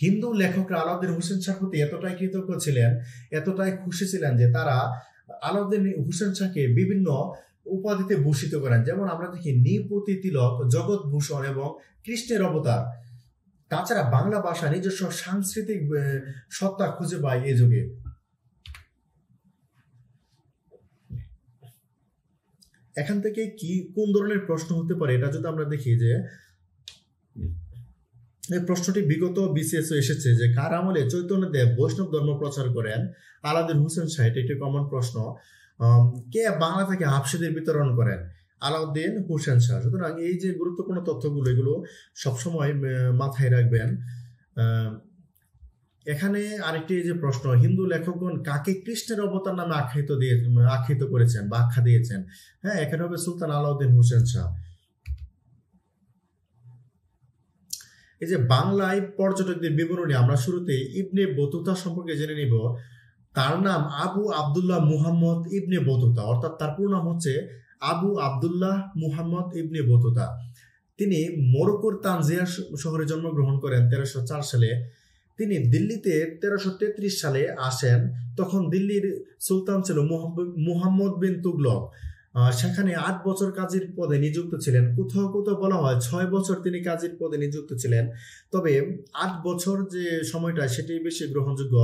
হিন্দু লেখকরা আলাউদ্দিন হোসেন শাহ প্রতি এতটাই কৃতজ্ঞ ছিলেন, এতটাই খুশি ছিলেন যে তারা আলাউদ্দিন হোসেন শাহকে বিভিন্ন উপাধিতে ভূষিত করেন। যেমন আমরা দেখি নৃপতি তিলক, জগৎ ভূষণ এবং কৃষ্ণের অবতার। তাছাড়া বাংলা ভাষা নিজস্ব সাংস্কৃতিক সত্তা খুঁজে পায় এই যুগে। এখান থেকে কি কোন ধরনের প্রশ্ন হতে পারে এটা যদি আমরা দেখি, যে এই প্রশ্নটি বিগত বিসিএস এসেছে যে কার আমলে চৈতন্য দেব বৈষ্ণব ধর্ম প্রচার করেন? আলাউদ্দিন হোসেন শাহ, এটা একটি কমন প্রশ্ন। কে বাংলা থেকে হাফসিদের বিতরণ করেন? আলাউদ্দিন হোসেন শাহ। সুতরাং এই যে গুরুত্বপূর্ণ তথ্যগুলো এগুলো সবসময় মাথায় রাখবেন। এখানে আরেকটি যে প্রশ্ন, হিন্দু লেখকগণ কাকে কৃষ্ণের অবতার নামে আখ্যায়িত করেছেন বা আখ্যা দিয়েছেন? হ্যাঁ, এখানে হবে সুলতান আলাউদ্দিন হোসেন শাহ। এই যে বাংলায় পর্যটকদের বিবরণী, আমরা শুরুতে ইবনে বতুতা সম্পর্কে জেনে নিব। তার নাম আবু আবদুল্লাহ মুহাম্মদ ইবনে বতুতা, অর্থাৎ তার পুরো নাম হচ্ছে আবু আবদুল্লাহ মুহাম্মদ ইবনে বতুতা। তিনি মরক্কোর তানজিয়া শহরে জন্মগ্রহণ করেন 1304 সালে। তিনি দিল্লিতে 1333 সালে আসেন। তখন দিল্লির সুলতান ছিল মুহাম্মদ বিন তুগলক। সেখানে 8 বছর কাজীর পদে নিযুক্ত ছিলেন। কোথাও কোথাও বলা হয় 6 বছর তিনি কাজীর পদে নিযুক্ত ছিলেন, তবে 8 বছর যে সময়টা সেটি বেশি গ্রহণযোগ্য।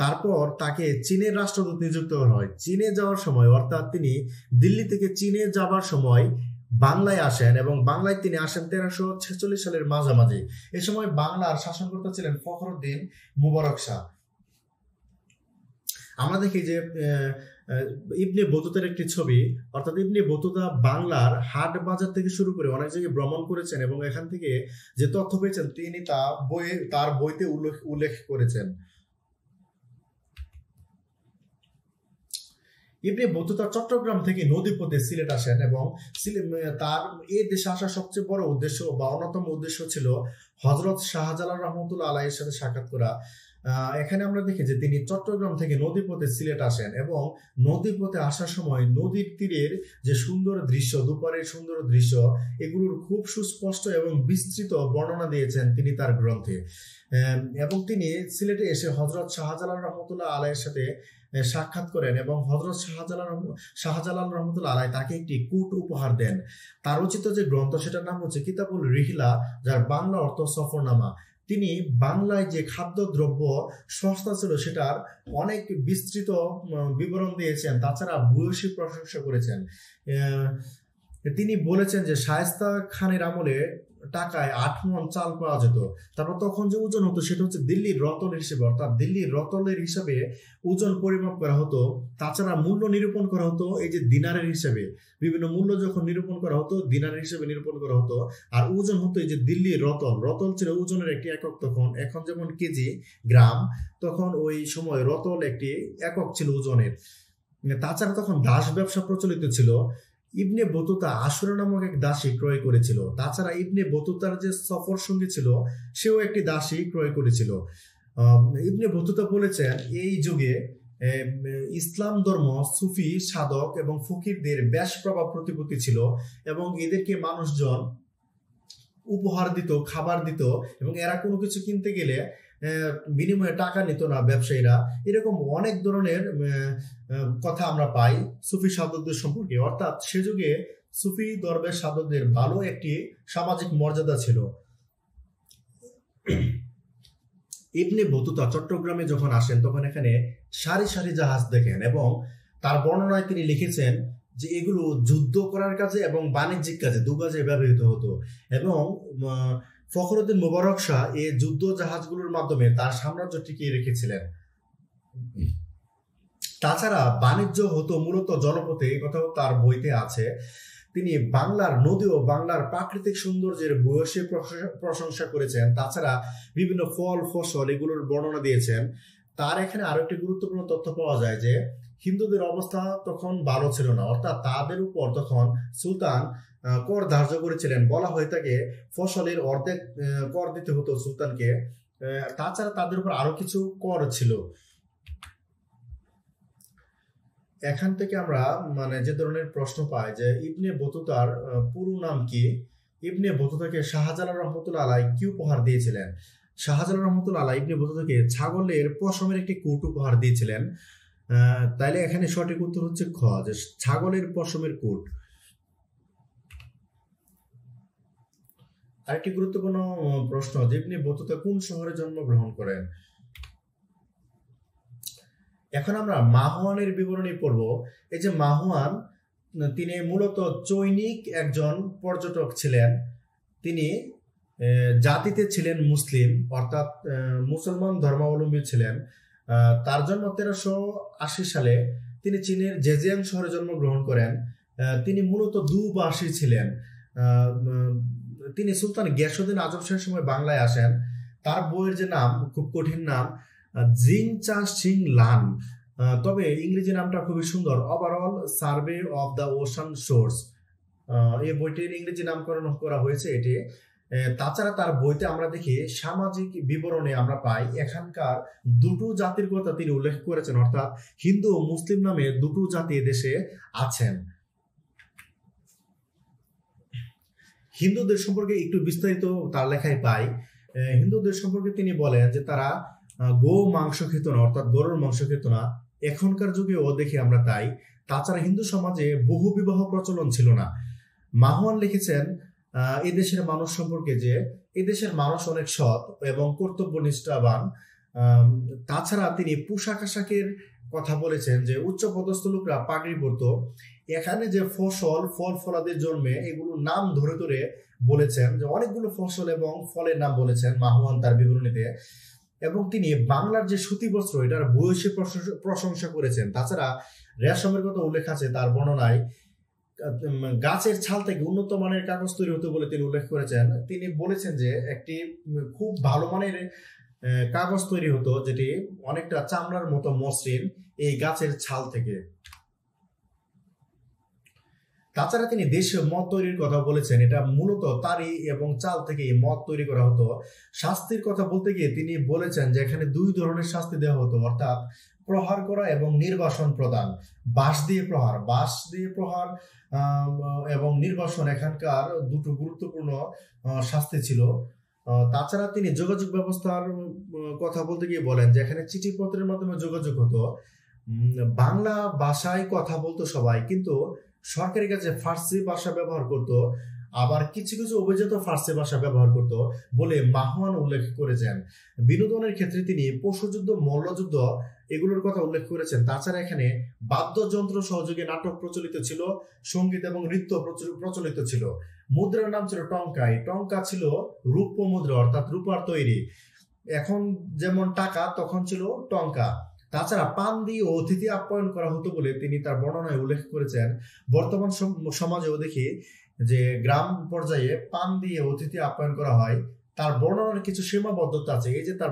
তারপর তাকে চীনের রাষ্ট্রদূত নিযুক্ত করা হয়। চীনে যাওয়ার সময়, অর্থাৎ তিনি দিল্লি থেকে চীনে যাবার সময় বাংলায় আসেন, এবং বাংলায় তিনি আসেন 1346 সালের মাঝামাঝি। এ সময় বাংলার শাসনকর্তা ছিলেন ফখরুদ্দিন মুবারক শাহ। আমরা দেখি যে ইবনে বতুতার একটি ছবি, অর্থাৎ ইবনে বতুতা বাংলার হাট বাজার থেকে শুরু করে অনেক জায়গায় ভ্রমণ করেছেন, এবং এখান থেকে যে তথ্য পেয়েছেন তিনি তার বইতে উল্লেখ করেছেন। ইবনে বতুতা চট্টগ্রাম থেকে নদীপথে সিলেট আসেন, এবং তার এই দেশে আসার সবচেয়ে বড় উদ্দেশ্য বা অন্যতম উদ্দেশ্য ছিল হযরত শাহজালাল রহমতুল্লাহ আলাইহির সাথে সাক্ষাৎ করা। এখানে আমরা দেখি যে তিনি চট্টগ্রাম থেকে নদীপথে সিলেট আসেন, এবং নদীপথে আসার সময় নদীর তীরের যে সুন্দর দৃশ্য, দুপারের সুন্দর দৃশ্য, এগুলোর খুব সুস্পষ্ট এবং বিস্তৃত বর্ণনা দিয়েছেন তিনি তার গ্রন্থে। এবং তিনি সিলেটে এসে হযরত শাহজালাল রহমতুল্লাহ আলাইহির সাথে সাক্ষাৎ করেন, এবং হযরত শাহজালাল রহমতুল্লাহ আলাই তাকে একটি কূট উপহার দেন। তার রচিত যে গ্রন্থ সেটার নাম হচ্ছে কিতাবুল রিহলা, যার বাংলা অর্থ সফরনামা। তিনি বাংলায় যে খাদ্যদ্রব্য সস্তা ছিল সেটার অনেক বিস্তৃত বিবরণ দিয়েছেন। তাছাড়া ভূয়সী প্রশংসা করেছেন। তিনি বলেছেন যে শায়েস্তা খানের আমলে টাকায় 8 মণ চাল পাওয়া যেত। তারপর তখন যে ওজন হতো সেটা হচ্ছে দিল্লির রতল হিসেবে, অর্থাৎ দিল্লির রতলের হিসাবে ওজন পরিমাপ করা হতো। তাছাড়া মূল্য নিরূপণ করা হতো এই যে দিনারের হিসেবে, বিভিন্ন মূল্য যখন নিরূপণ করা হতো দিনারের হিসেবে নিরূপণ করা হতো। আর ওজন হতো এই যে দিল্লির রতল ছিল ওজনের একটি একক। তখন এখন যেমন কেজি, গ্রাম, তখন ওই সময় রতল একটি একক ছিল ওজনের। তাছাড়া তখন দাস ব্যবসা প্রচলিত ছিল। ইবনে বতুতা আশুরা নামক এক দাসী ক্রয় করেছিল। তাছাড়া ইবনে বতুতার যে সফর সঙ্গী ছিল সেও একটি দাসী ক্রয় করেছিল। ইবনে বতুতা বলেছেন এই যুগে ইসলাম ধর্ম সুফি সাধক এবং ফকিরদের বেশ প্রভাব প্রতিপত্তি ছিল এবং এদেরকে মানুষজন উপহার দিত, খাবার দিত এবং এরা কোনো কিছু কিনতে গেলে বিনিময়ে টাকা নিত না ব্যবসায়ীরা। এরকম অনেক ধরনের কথা আমরা পাই সুফি সাধকদের সম্পর্কে। অর্থাৎ সে যুগে সুফি দরবেশ সাধকদের ভালো একটি সামাজিক মর্যাদা ছিল। ইবনে বতুতা চট্টগ্রামে যখন আসেন তখন এখানে সারি সারি জাহাজ দেখেন এবং তার বর্ণনায় তিনি লিখেছেন যে এগুলো যুদ্ধ করার কাজে এবং বাণিজ্যিক কাজে দু কাজে ব্যবহৃত হতো এবং ফখরুদ্দিন মুবারক শাহ এই যুদ্ধ জাহাজগুলোর মাধ্যমে তার সাম্রাজ্য টিকিয়ে রেখেছিলেন। তাছাড়া বাণিজ্য হতো মূলত জলপথে, এই কথাও তার বইতে আছে। তিনি বাংলার নদী ও বাংলার প্রাকৃতিক সৌন্দর্যের ভূয়সী প্রশংসা করেছেন। তাছাড়া বিভিন্ন ফল ফসল এগুলোর বর্ণনা দিয়েছেন। তার এখানে আরো একটি গুরুত্বপূর্ণ তথ্য পাওয়া যায় যে হিন্দুদের অবস্থা তখন ভালো ছিল না, অর্থাৎ তাদের উপর তখন সুলতান কর ধার্য করেছিলেন। বলা হয়ে থাকে ফসলের অর্ধেক কর দিতে হতো সুলতানকে। তাছাড়া তাদের উপর আরো কিছু কর ছিল। এখান থেকে আমরা যে ধরনের প্রশ্ন পাই যে ইবনে বতুতার পুরো নাম কি। ইবনে বতুতাকে শাহজালাল রহমতুল্লাহ আলাইহি কি উপহার দিয়েছিলেন? শাহজালাল রহমতুল্লাহ আলাইহি ইবনে বতুতাকে ছাগলের পশমের একটি কোট উপহার দিয়েছিলেন। তাইলে এখানে সঠিক উত্তর হচ্ছে খ, যে ছাগলের পশমের কোট। আরেকটি গুরুত্বপূর্ণ প্রশ্ন যে ইবনে বতুতা কোন শহরে জন্মগ্রহণ করেন? এখন আমরা মাহুয়ানের বিবরণী পড়ব। এই যে মাহুয়ান, তিনি মূলত চৈনিক একজন পর্যটক ছিলেন। তিনি জাতিতে ছিলেন মুসলিম, অর্থাৎ মুসলমান ধর্মাবলম্বী ছিলেন। তার জন্ম 1380 সালে। তিনি চীনের জেজিয়াং শহরে জন্মগ্রহণ করেন। তিনি মূলত দুভাষী ছিলেন। তিনি সুলতান গিয়াসউদ্দিন আজম শাহের সময় বাংলায় আসেন। তার বইয়ের যে নাম, খুব কঠিন নাম, জিং চা সিং লান, তবে ইংরেজি নামটা খুবই সুন্দর, overall survey of the ocean source. এই বইটির ইংরেজি নামকরণ করা হয়েছে এটি। তাছাড়া তার বইতে আমরা দেখি সামাজিক বিবরণে আমরা পাই এখানকার দুটো জাতির কথা তিনি উল্লেখ করেছেন, অর্থাৎ হিন্দু ও মুসলিম নামে দুটো জাতি দেশে আছেন। হিন্দুদের সম্পর্কে একটু বিস্তারিত তার লেখায় পাই। হিন্দুদের সম্পর্কে তিনি বলেন যে তারা গো মাংস খেত না, অর্থাৎ গরুর মাংস খেত না। এখনকার যুগেও দেখি আমরা তাই। তাছাড়া হিন্দু সমাজে বহু বিবাহ প্রচলন ছিল না। মাহুয়ান লিখেছেন এদেশের মানুষ সম্পর্কে যে এদেশের মানুষ অনেক সৎ এবং কর্তব্যনিষ্ঠাবান। তাছাড়া তিনি পোশাক আশাকের কথা বলেছেন যে উচ্চ পদস্থ লোকরা পাগড়ি পরত। এখানে যে ফসল ফল ফলাদের জন্মে এগুলো নাম ধরে ধরে বলেছেন, যে অনেকগুলো ফসল এবং ফলের নাম বলেছেন মাহুয়ান তার বিবরণীতে। এবং তিনি বাংলার যে সুতি বস্ত্র এটার ভূয়সী প্রশংসা করেছেন। তাছাড়া রেশমের কথা উল্লেখ আছে তার বর্ণনায়। গাছের ছাল থেকে উন্নত মানের কাগজ তৈরি হতো বলে তিনি উল্লেখ করেছেন। তিনি বলেছেন যে একটি খুব ভালো মানের কাগজ তৈরি হতো যেটি অনেকটা চামড়ার মতো মসৃণ এই গাছের ছাল থেকে। তাছাড়া তিনি দেশে মদ তৈরির কথা বলেছেন। এটা মূলত তারি এবং চাল থেকে মদ তৈরি করা হতো। শাস্তির কথা বলতে গিয়ে তিনি বলেছেন যে এখানে দুই ধরনের শাস্তি দেওয়া হতো, অর্থাৎ প্রহার করা এবং নির্বাসন প্রদান। বাঁশ দিয়ে প্রহার এবং নির্বাসন এখানকার দুটো গুরুত্বপূর্ণ শাস্তি ছিল। তাছাড়া তিনি যোগাযোগ ব্যবস্থার কথা বলতে গিয়ে বলেন যে এখানে চিঠিপত্রের মাধ্যমে যোগাযোগ হতো। বাংলা ভাষায় কথা বলতো সবাই, কিন্তু সরকারি কাজে ফার্সি ভাষা ব্যবহার করত, আবার কিছু কিছু অভিজাত ফার্সি ভাষা ব্যবহার করত বলে মাহুয়ান উল্লেখ করেছেন। বিনোদনের ক্ষেত্রে তিনি পশুযুদ্ধ, মল্লযুদ্ধ এগুলোর কথা উল্লেখ করেছেন। তাছাড়া এখানে বাদ্যযন্ত্র সহযোগে নাটক প্রচলিত ছিল, সঙ্গীত এবং নৃত্য প্রচলিত ছিল। মুদ্রার নাম ছিল টঙ্কাই। টঙ্কা ছিল রূপ্য মুদ্রা, অর্থাৎ রূপার তৈরি। এখন যেমন টাকা, তখন ছিল টঙ্কা। তাছাড়া পান দিয়ে অতিথি আপ্যায়ন করা হতো বলে তিনি তার বর্ণনায় উল্লেখ করেছেন। বর্তমান সমাজেও দেখি যে গ্রাম পর্যায়ে পান দিয়ে অতিথি আপ্যায়ন করা হয়। তার বর্ণনার কিছু সীমাবদ্ধতা আছে। এই যে তার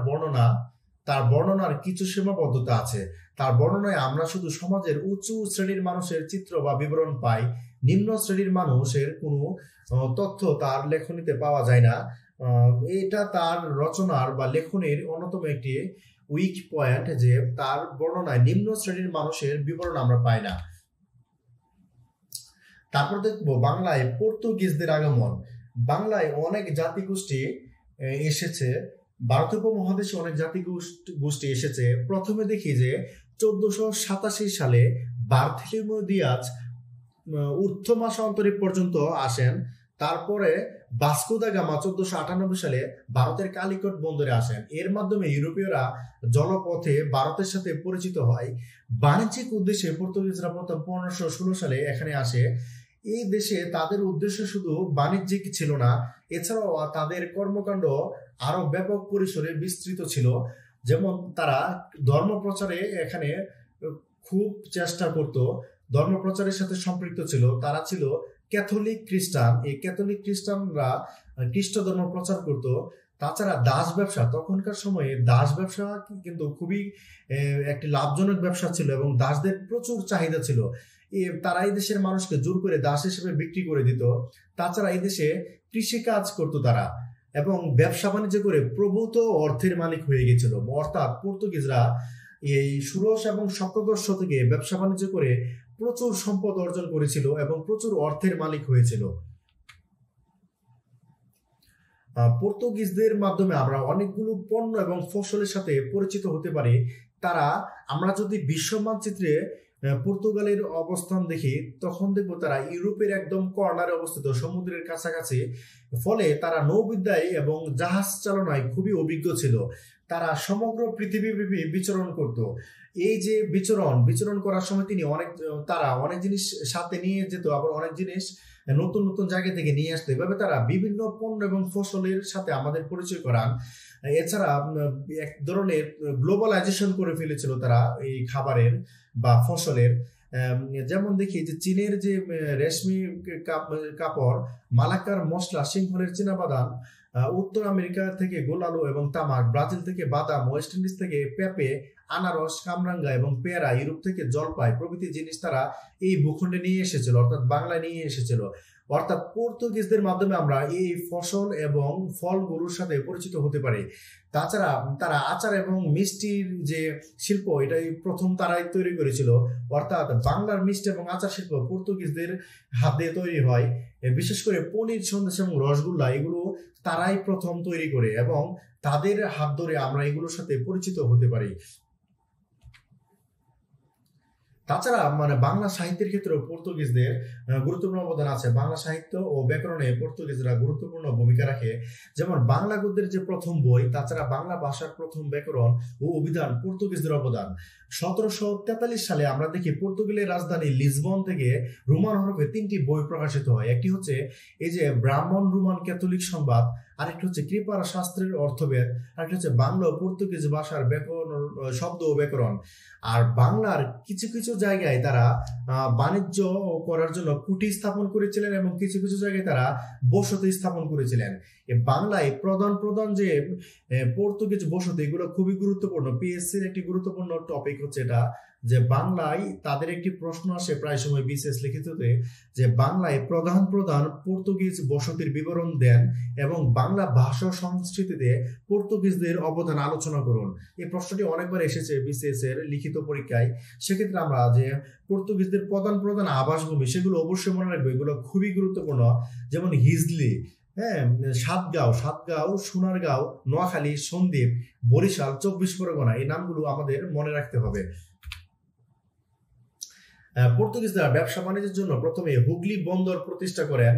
বর্ণনার কিছু সীমাবদ্ধতা আছে। তার বর্ণনায় আমরা শুধু সমাজের উঁচু শ্রেণীর মানুষের চিত্র বা বিবরণ পাই, নিম্ন শ্রেণীর মানুষের কোনো তথ্য তার লেখনীতে পাওয়া যায় না। এটা তার রচনার বা লেখনের অন্যতম একটি উইক পয়েন্ট, যে তার বর্ণনায় নিম্ন শ্রেণীর মানুষের বিবরণ আমরা পাই না। তারপর দেখবো বাংলায় পর্তুগিজদের আগমন। বাংলায় অনেক জাতিগোষ্ঠী এসেছে, ভারতীয় উপমহাদেশে অনেক জাতিগোষ্ঠী এসেছে। প্রথমে দেখি যে 1487 সালে বার্থেলোমিউ দিয়াজ ঊর্ধ্বমাসা অন্তরীপ পর্যন্ত আসেন। তারপরে ভাস্কো দা গামা 1498 সালে ভারতের কালিকট বন্দরে আসেন। এর মাধ্যমে ইউরোপীয়রা জলপথে ভারতের সাথে পরিচিত হয়। বাণিজ্যিক উদ্দেশ্যে পর্তুগিজরা প্রথম 1516 সালে এখানে আসে। এই দেশে তাদের উদ্দেশ্য শুধু বাণিজ্যিক ছিল না, এছাড়াও তাদের কর্মকাণ্ড আরো ব্যাপক পরিসরে বিস্তৃত ছিল। যেমন তারা ধর্ম প্রচারে এখানে খুব চেষ্টা করত, ধর্ম প্রচারের সাথে সম্পৃক্ত ছিল। তারা ছিল ক্যাথলিক খ্রিস্টান। এই ক্যাথলিক খ্রিস্টানরা খ্রিস্ট ধর্ম প্রচার করত। তাছাড়া দাস ব্যবসা, তখনকার সময়ে দাস ব্যবসা কিন্তু খুবই একটি লাভজনক ব্যবসা ছিল এবং দাসদের প্রচুর চাহিদা ছিল। তারা এই দেশের মানুষকে জোর করে দাস হিসেবে বিক্রি করে দিত। তাছাড়া এই দেশে কৃষিকাজ করত তারা এবং ব্যবসা বাণিজ্য করে প্রভূত অর্থের মালিক হয়ে গেছিল। অর্থাৎ পর্তুগিজরা এই 16 এবং 17 শতকে ব্যবসা বাণিজ্য করে প্রচুর সম্পদ অর্জন করেছিল এবং প্রচুর অর্থের মালিক হয়েছিল। পর্তুগিজদের মাধ্যমে আমরা অনেকগুলো পণ্য এবং ফসলের সাথে পরিচিত হতে পারি। আমরা যদি বিশ্ব মানচিত্রে পর্তুগালের অবস্থান দেখি, তখন দেখবো তারা ইউরোপের একদম কর্নারে অবস্থিত, সমুদ্রের কাছাকাছি। ফলে তারা নৌবিদ্যায় এবং জাহাজ চালনায় খুবই অভিজ্ঞ ছিল। তারা সমগ্র পৃথিবীব্যাপী বিচরণ করত। এই যে বিচরণ করার সময় তারা অনেক জিনিস সাথে নিয়ে যেত, আবার অনেক জিনিস নতুন নতুন জায়গা থেকে নিয়ে আসতো। এভাবে তারা বিভিন্ন পণ্য এবং ফসলের সাথে আমাদের পরিচয় করান। এছাড়া এক ধরনের গ্লোবালাইজেশন করে ফেলেছিল তারা এই খাবারের বা ফসলের। যেমন দেখি যে চীনের যে রেশমি কাপড়, মালাক্কার মশলা, সিংহলের চীনাবাদাম, উত্তর আমেরিকা থেকে গোলালু এবং তামাক, ব্রাজিল থেকে বাদাম, ওয়েস্ট ইন্ডিজ থেকে পেঁপে, আনারস, কামরাঙ্গা এবং পেয়ারা, ইউরোপ থেকে জলপাই প্রভৃতি জিনিস তারা এই ভূখণ্ডে নিয়ে এসেছিল, অর্থাৎ বাংলায় নিয়ে এসেছিল। অর্থাৎ পর্তুগিজদের মাধ্যমে আমরা এই ফসল এবং ফলগুলোর সাথে পরিচিত হতে পারি। তাছাড়া তারা আচার এবং মিষ্টির যে শিল্প, এটাই প্রথম তারাই তৈরি করেছিল। অর্থাৎ বাংলার মিষ্টি এবং আচার শিল্প পর্তুগিজদের হাত দিয়ে তৈরি হয়। বিশেষ করে পনির, সন্দেশ এবং রসগোল্লা, এগুলো তারাই প্রথম তৈরি করে এবং তাদের হাত ধরে আমরা এগুলোর সাথে পরিচিত হতে পারি। তাছাড়া বাংলা সাহিত্যের ক্ষেত্রে পর্তুগিজদের গুরুত্বপূর্ণ অবদান আছে। বাংলা সাহিত্য ও ব্যাকরণে পর্তুগিজরা গুরুত্বপূর্ণ ভূমিকা রাখে। যেমন বাংলা গদ্যের যে প্রথম বই, তাছাড়া বাংলা ভাষার প্রথম ব্যাকরণ ও অভিধান পর্তুগিজদের অবদান। 1743 সালে আমরা দেখি পর্তুগালের রাজধানী লিসবন থেকে রোমান হরফে 3টি বই প্রকাশিত হয়। একটি হচ্ছে এই যে ব্রাহ্মণ রোমান ক্যাথলিক সংবাদ, আরেকটি হচ্ছে কৃপার শাস্ত্রের অর্থভেদ, আরেকটি হচ্ছে বাংলা ও পর্তুগিজ ভাষার ব্যাকরণ, শব্দ ও ব্যাকরণ। আর বাংলার কিছু কিছু জায়গায় তারা বাণিজ্য করার জন্য কুটি স্থাপন করেছিলেন এবং কিছু কিছু জায়গায় তারা বসতি স্থাপন করেছিলেন। বাংলায় প্রধান যে পর্তুগিজ বসতি, এগুলো খুবই গুরুত্বপূর্ণ। পিএসসির একটি গুরুত্বপূর্ণ টপিক হচ্ছে এটা, যে বাংলায় তাদের একটি প্রশ্ন আসে প্রায় সময় বিশেষ লিখিততে, যে বাংলায় প্রধান পর্তুগিজ বসতির বিবরণ দেন এবং বাংলা ভাষা সংস্কৃতিতে পর্তুগিজদের অবদান আলোচনা করুন। এই প্রশ্নটি অনেকবার এসেছে বিসিএস এর লিখিত পরীক্ষায়। সেক্ষেত্রে আমরা যে পর্তুগিজদের প্রধান আবাসভূমি, সেগুলো অবশ্যই মনে রাখবো, এগুলো খুবই গুরুত্বপূর্ণ। যেমন হিজলি, সাতগাঁও, সোনারগাঁও, নোয়াখালী, সন্দ্বীপ, বরিশাল, 24 পরগনা, এই নামগুলো আমাদের মনে রাখতে হবে। পর্তুগিজরা ব্যবসা বাণিজ্যের জন্য প্রথমে হুগলি বন্দর প্রতিষ্ঠা করেন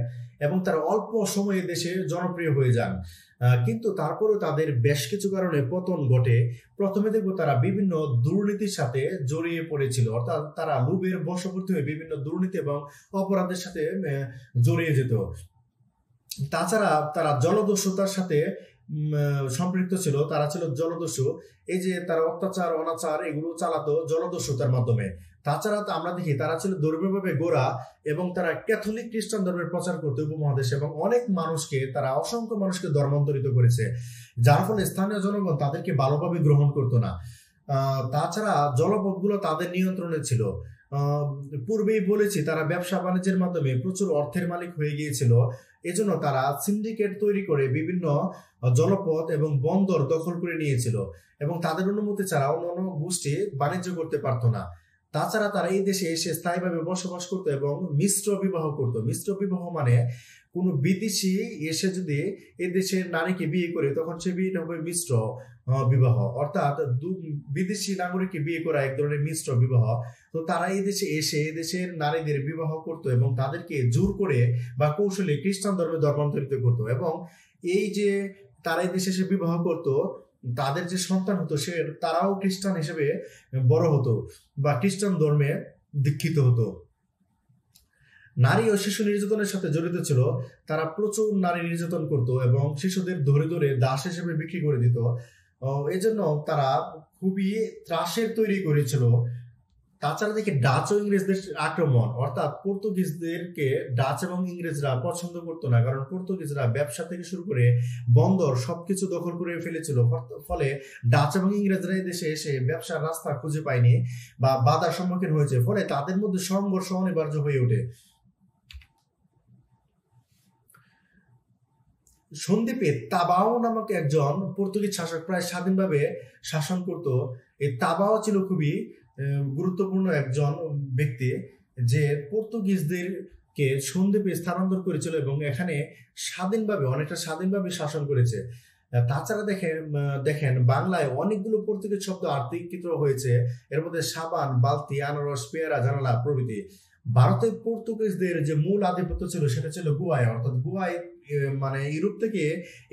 এবং তারা অল্প সময়ে দেশে জনপ্রিয় হয়ে যান। কিন্তু তারপরেও তাদের বেশ কিছু কারণে পতন ঘটে। প্রথমে দেখবো তারা বিভিন্ন দুর্নীতির সাথে জড়িয়ে পড়েছিল, অর্থাৎ তারা লোভের বশবর্তী হয়ে বিভিন্ন দুর্নীতি এবং অপরাধের সাথে জড়িয়ে যেত। তাছাড়া তারা জলদস্যুতার সাথে সম্পৃক্ত ছিল, তারা ছিল জলদস্যু। এই যে তারা অত্যাচার অনাচার এগুলো চালাতো জলদস্যুতার মাধ্যমে। তাছাড়া আমরা দেখি তারা ছিল ধর্মীয়ভাবে গোঁড়া এবং তারা ক্যাথলিক খ্রিস্টান ধর্মের প্রচার করতে উপমহাদেশে এবং অসংখ্য মানুষকে ধর্মান্তরিত করেছে, যার ফলে স্থানীয় জনগণ তাদেরকে ভালোভাবে গ্রহণ করতো না। তাছাড়া জলপথগুলো তাদের নিয়ন্ত্রণে ছিল। পূর্বেই বলেছি তারা ব্যবসা বাণিজ্যের মাধ্যমে প্রচুর অর্থের মালিক হয়ে গিয়েছিল এজন্য তারা সিন্ডিকেট তৈরি করে বিভিন্ন জলপথ এবং বন্দর দখল করে নিয়েছিল এবং তাদের অনুমতি ছাড়া অন্যান্য গোষ্ঠী বাণিজ্য করতে পারতো না। তাছাড়া তারা এই দেশে এসে স্থায়ীভাবে বসবাস করতো এবং মিশ্র বিবাহ করতো। মিশ্র বিবাহ মানে কোনো বিদেশি এসে যদি এ দেশের নারীকে বিয়ে করে তখন সে বিয়েটা হবে মিশ্র বিবাহ, অর্থাৎ বিদেশি নাগরিককে বিয়ে করা এক ধরনের মিশ্র বিবাহ। তো তারা এই দেশে এসে এদেশের নারীদের বিবাহ করতো এবং তাদেরকে জোর করে বা কৌশলে খ্রিস্টান ধর্মে ধর্মান্তরিত করতো এবং এই যে তারা এই দেশে এসে বিবাহ করতো তাদের যে সন্তান হতো সে তারাও খ্রিস্টান হিসেবে বড় হতো বা খ্রিস্টান ধর্মে দীক্ষিত হতো। নারী ও শিশু নির্যাতনের সাথে জড়িত ছিল। তারা প্রচুর নারী নির্যাতন করত এবং শিশুদের ধরে ধরে দাস হিসেবে বিক্রি করে দিত। এজন্য তারা খুবই ত্রাসের তৈরি করেছিল। তাছাড়া দেখি ডাচ ও ইংরেজদের আক্রমণ, অর্থাৎ পর্তুগিজদেরকে ডাচ এবং ইংরেজরা পছন্দ করতো না, কারণ পর্তুগিজরা ব্যবসা থেকে শুরু করে বন্দর সবকিছু দখল করে ফেলেছিল। ফলে ডাচ এবং ইংরেজরা এই দেশে এসে ব্যবসার রাস্তা খুঁজে পায়নি বা বাধার সম্মুখীন হয়েছে, ফলে তাদের মধ্যে সংঘর্ষ অনিবার্য হয়ে ওঠে। সন্দ্বীপে তাবাও নামক একজন পর্তুগিজ শাসক প্রায় স্বাধীনভাবে শাসন করত। এই তাবাও ছিল খুবই গুরুত্বপূর্ণ একজন ব্যক্তি যে পর্তুগিজদেরকে সন্দ্বীপে স্থানান্তর করেছিল এবং এখানে অনেকটা স্বাধীনভাবে শাসন করেছে। তাছাড়া দেখেন বাংলায় অনেকগুলো পর্তুগিজ শব্দ আত্মীকৃত হয়েছে, এর মধ্যে সাবান, বালতি, আনারস, পেয়ারা, জানালা প্রভৃতি। ভারতে পর্তুগিজদের যে মূল আধিপত্য ছিল সেটা ছিল গোয়ায়, অর্থাৎ গোয়ায় মানে ইউরোপ থেকে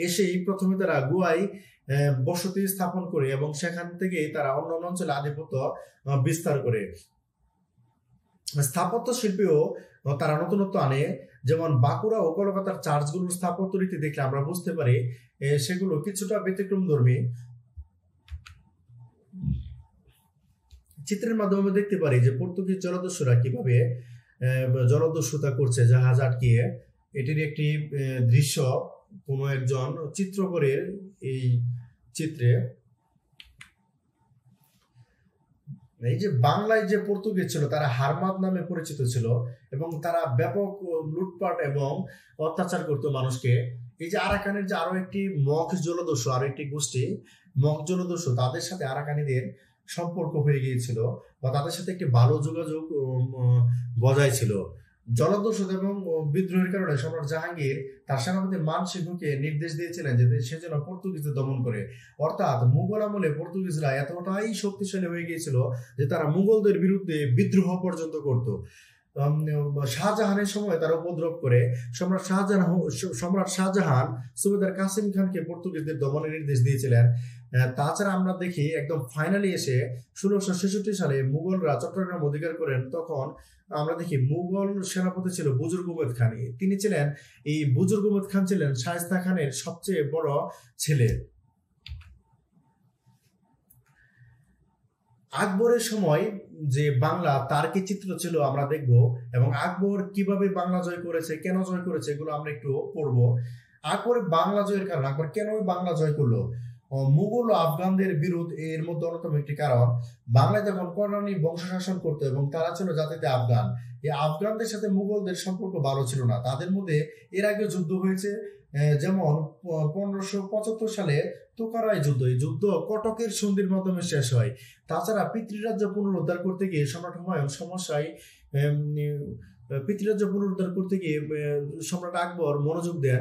এসেই প্রথমে তারা গোয়ায় বসতি স্থাপন করে এবং সেখান থেকে তারা অন্যান্য অঞ্চলে আধিপত্য বিস্তার করে। স্থাপত্য শিল্পেও তারা নতুনত্ব আনে, যেমন বাঁকুড়া ও কলকাতার চার্চগুলোর স্থাপত্য রীতি দেখলে আমরা বুঝতে পারি সেগুলো কিছুটা ব্যতিক্রমধর্মী। চিত্রের মাধ্যমে দেখতে পারি যে পর্তুগিজ জলদস্যুরা কিভাবে জলদস্যুতা করছে জাহাজ আটকিয়ে। এটির একটি দৃশ্য কোনো একজন চিত্রকরের এই চিত্রে। এই যে বাংলায় যে পর্তুগিজ ছিল তারা হারমাদ নামে পরিচিত ছিল এবং তারা ব্যাপক লুটপাট এবং অত্যাচার করত মানুষকে। এই যে আরাকানের যে আরো একটি মগ জলদস্যু, আরো একটি গোষ্ঠী মগ জলদস্যু, তাদের সাথে আরাকানিদের সম্পর্ক হয়ে গিয়েছিল বা তাদের সাথে একটি ভালো যোগাযোগ বজায় ছিল। জলদস্যু এবং বিদ্রোহের কারণে সম্রাট জাহাঙ্গীর তার সেনাপতি মান সিংহকে নির্দেশ দিয়েছিলেন যে সে যেন পর্তুগিজদের দমন করে। অর্থাৎ মুঘল আমলে পর্তুগিজরা এতটাই শক্তিশালী হয়ে গিয়েছিল যে তারা মুঘলদের বিরুদ্ধে বিদ্রোহ পর্যন্ত করত। শাহজাহানের সময় তারা উপদ্রব করে সম্রাট শাহজাহান সুবেদার কাসিম খানকে পর্তুগিজদের দমনের নির্দেশ দিয়েছিলেন। তাছাড়া আমরা দেখি একদম ফাইনালি এসে 1666 সালে মুঘলরা চট্টগ্রাম অধিকার করেন। তখন আমরা দেখি মুঘল সেনাপতি ছিল বুজুর্গ উমেদ খান। তিনি ছিলেন এই বুজুর্গ উমেদ খান ছিলেন শায়েস্তা খানের সবচেয়ে বড় ছেলে। আকবরের সময় যে বাংলা তার কি চিত্র ছিল আমরা দেখব এবং আকবর কিভাবে বাংলা জয় করেছে, কেন জয় করেছে, এগুলো আমরা একটু পড়বো। আকবরের বাংলা জয়ের কারণ, আকবর কেন বাংলা জয় করলো? মুঘল ও আফগানদের বিরোধ এর মধ্যে অন্যতম একটি কারণ। বাংলায় যখন কররানী বংশ শাসন করতো এবং তারা ছিল জাতিতে আফগান, এই আফগানদের সাথে মুঘলদের সম্পর্ক ভালো ছিল না। তাদের মধ্যে এর আগে যুদ্ধ হয়েছে, যেমন 1575 সালে তোকারাই যুদ্ধ। এই যুদ্ধ কটকের সন্ধির মাধ্যমে শেষ হয়। তাছাড়া পিতৃরাজ্য পুনরুদ্ধার করতে গিয়ে সম্রাট হুমায়ুন পিতৃরাজ্য পুনরুদ্ধার করতে গিয়ে সম্রাট আকবর মনোযোগ দেন।